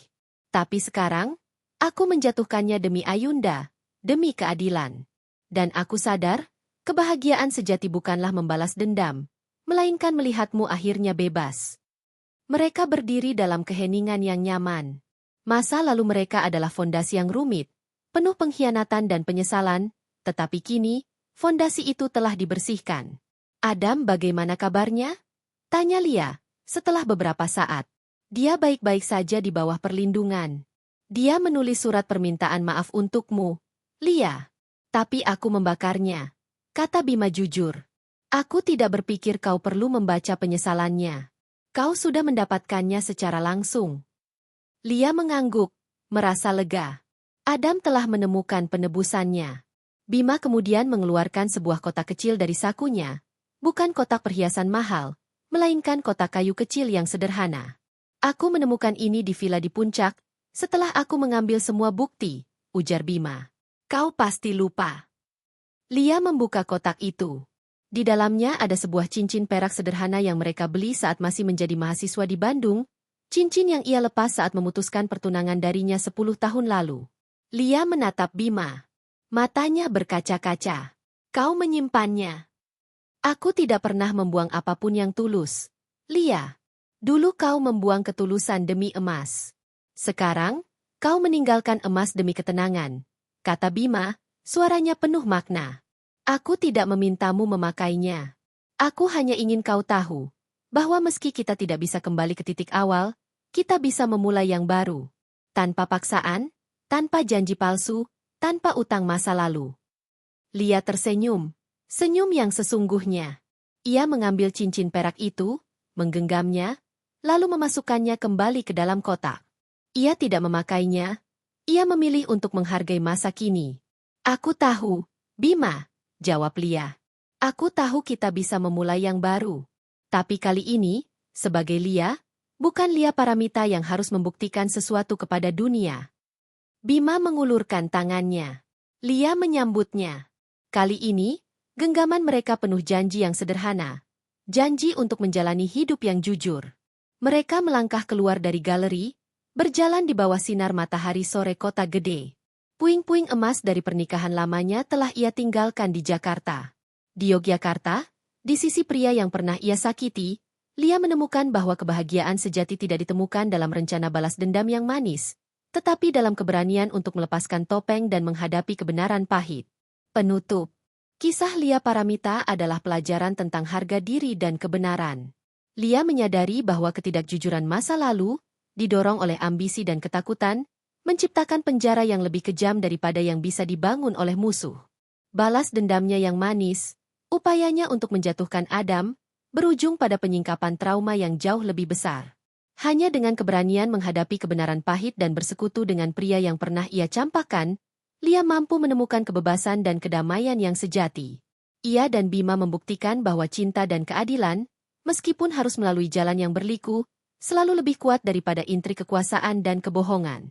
Tapi sekarang, aku menjatuhkannya demi Ayunda, demi keadilan. Dan aku sadar, kebahagiaan sejati bukanlah membalas dendam, melainkan melihatmu akhirnya bebas. Mereka berdiri dalam keheningan yang nyaman. Masa lalu mereka adalah fondasi yang rumit, penuh pengkhianatan dan penyesalan, tetapi kini, fondasi itu telah dibersihkan. Adam, bagaimana kabarnya? Tanya Lia, setelah beberapa saat. Dia baik-baik saja di bawah perlindungan. Dia menulis surat permintaan maaf untukmu, Lia. Tapi aku membakarnya, kata Bima jujur. Aku tidak berpikir kau perlu membaca penyesalannya. Kau sudah mendapatkannya secara langsung. Lia mengangguk, merasa lega. Adam telah menemukan penebusannya. Bima kemudian mengeluarkan sebuah kotak kecil dari sakunya. Bukan kotak perhiasan mahal, melainkan kotak kayu kecil yang sederhana. Aku menemukan ini di villa di puncak, setelah aku mengambil semua bukti, ujar Bima. Kau pasti lupa. Lia membuka kotak itu. Di dalamnya ada sebuah cincin perak sederhana yang mereka beli saat masih menjadi mahasiswa di Bandung, cincin yang ia lepas saat memutuskan pertunangan darinya 10 tahun lalu. Lia menatap Bima. Matanya berkaca-kaca. Kau menyimpannya. Aku tidak pernah membuang apapun yang tulus. Lia, dulu kau membuang ketulusan demi emas. Sekarang, kau meninggalkan emas demi ketenangan. Kata Bima, suaranya penuh makna. Aku tidak memintamu memakainya. Aku hanya ingin kau tahu, bahwa meski kita tidak bisa kembali ke titik awal, kita bisa memulai yang baru. Tanpa paksaan, tanpa janji palsu, tanpa utang masa lalu. Lia tersenyum. Senyum yang sesungguhnya. Ia mengambil cincin perak itu, menggenggamnya, lalu memasukkannya kembali ke dalam kotak. Ia tidak memakainya. Ia memilih untuk menghargai masa kini. Aku tahu, Bima, jawab Lia. Aku tahu kita bisa memulai yang baru. Tapi kali ini, sebagai Lia, bukan Lia Paramita yang harus membuktikan sesuatu kepada dunia. Bima mengulurkan tangannya. Lia menyambutnya. Kali ini, genggaman mereka penuh janji yang sederhana. Janji untuk menjalani hidup yang jujur. Mereka melangkah keluar dari galeri, berjalan di bawah sinar matahari sore kota gede. Puing-puing emas dari pernikahan lamanya telah ia tinggalkan di Jakarta. Di Yogyakarta, di sisi pria yang pernah ia sakiti, Lia menemukan bahwa kebahagiaan sejati tidak ditemukan dalam rencana balas dendam yang manis, tetapi dalam keberanian untuk melepaskan topeng dan menghadapi kebenaran pahit. Penutup. Kisah Lia Paramita adalah pelajaran tentang harga diri dan kebenaran. Lia menyadari bahwa ketidakjujuran masa lalu, didorong oleh ambisi dan ketakutan, menciptakan penjara yang lebih kejam daripada yang bisa dibangun oleh musuh. Balas dendamnya yang manis, upayanya untuk menjatuhkan Adam, berujung pada penyingkapan trauma yang jauh lebih besar. Hanya dengan keberanian menghadapi kebenaran pahit dan bersekutu dengan pria yang pernah ia campakkan, Lia mampu menemukan kebebasan dan kedamaian yang sejati. Ia dan Bima membuktikan bahwa cinta dan keadilan, meskipun harus melalui jalan yang berliku, selalu lebih kuat daripada intrik kekuasaan dan kebohongan.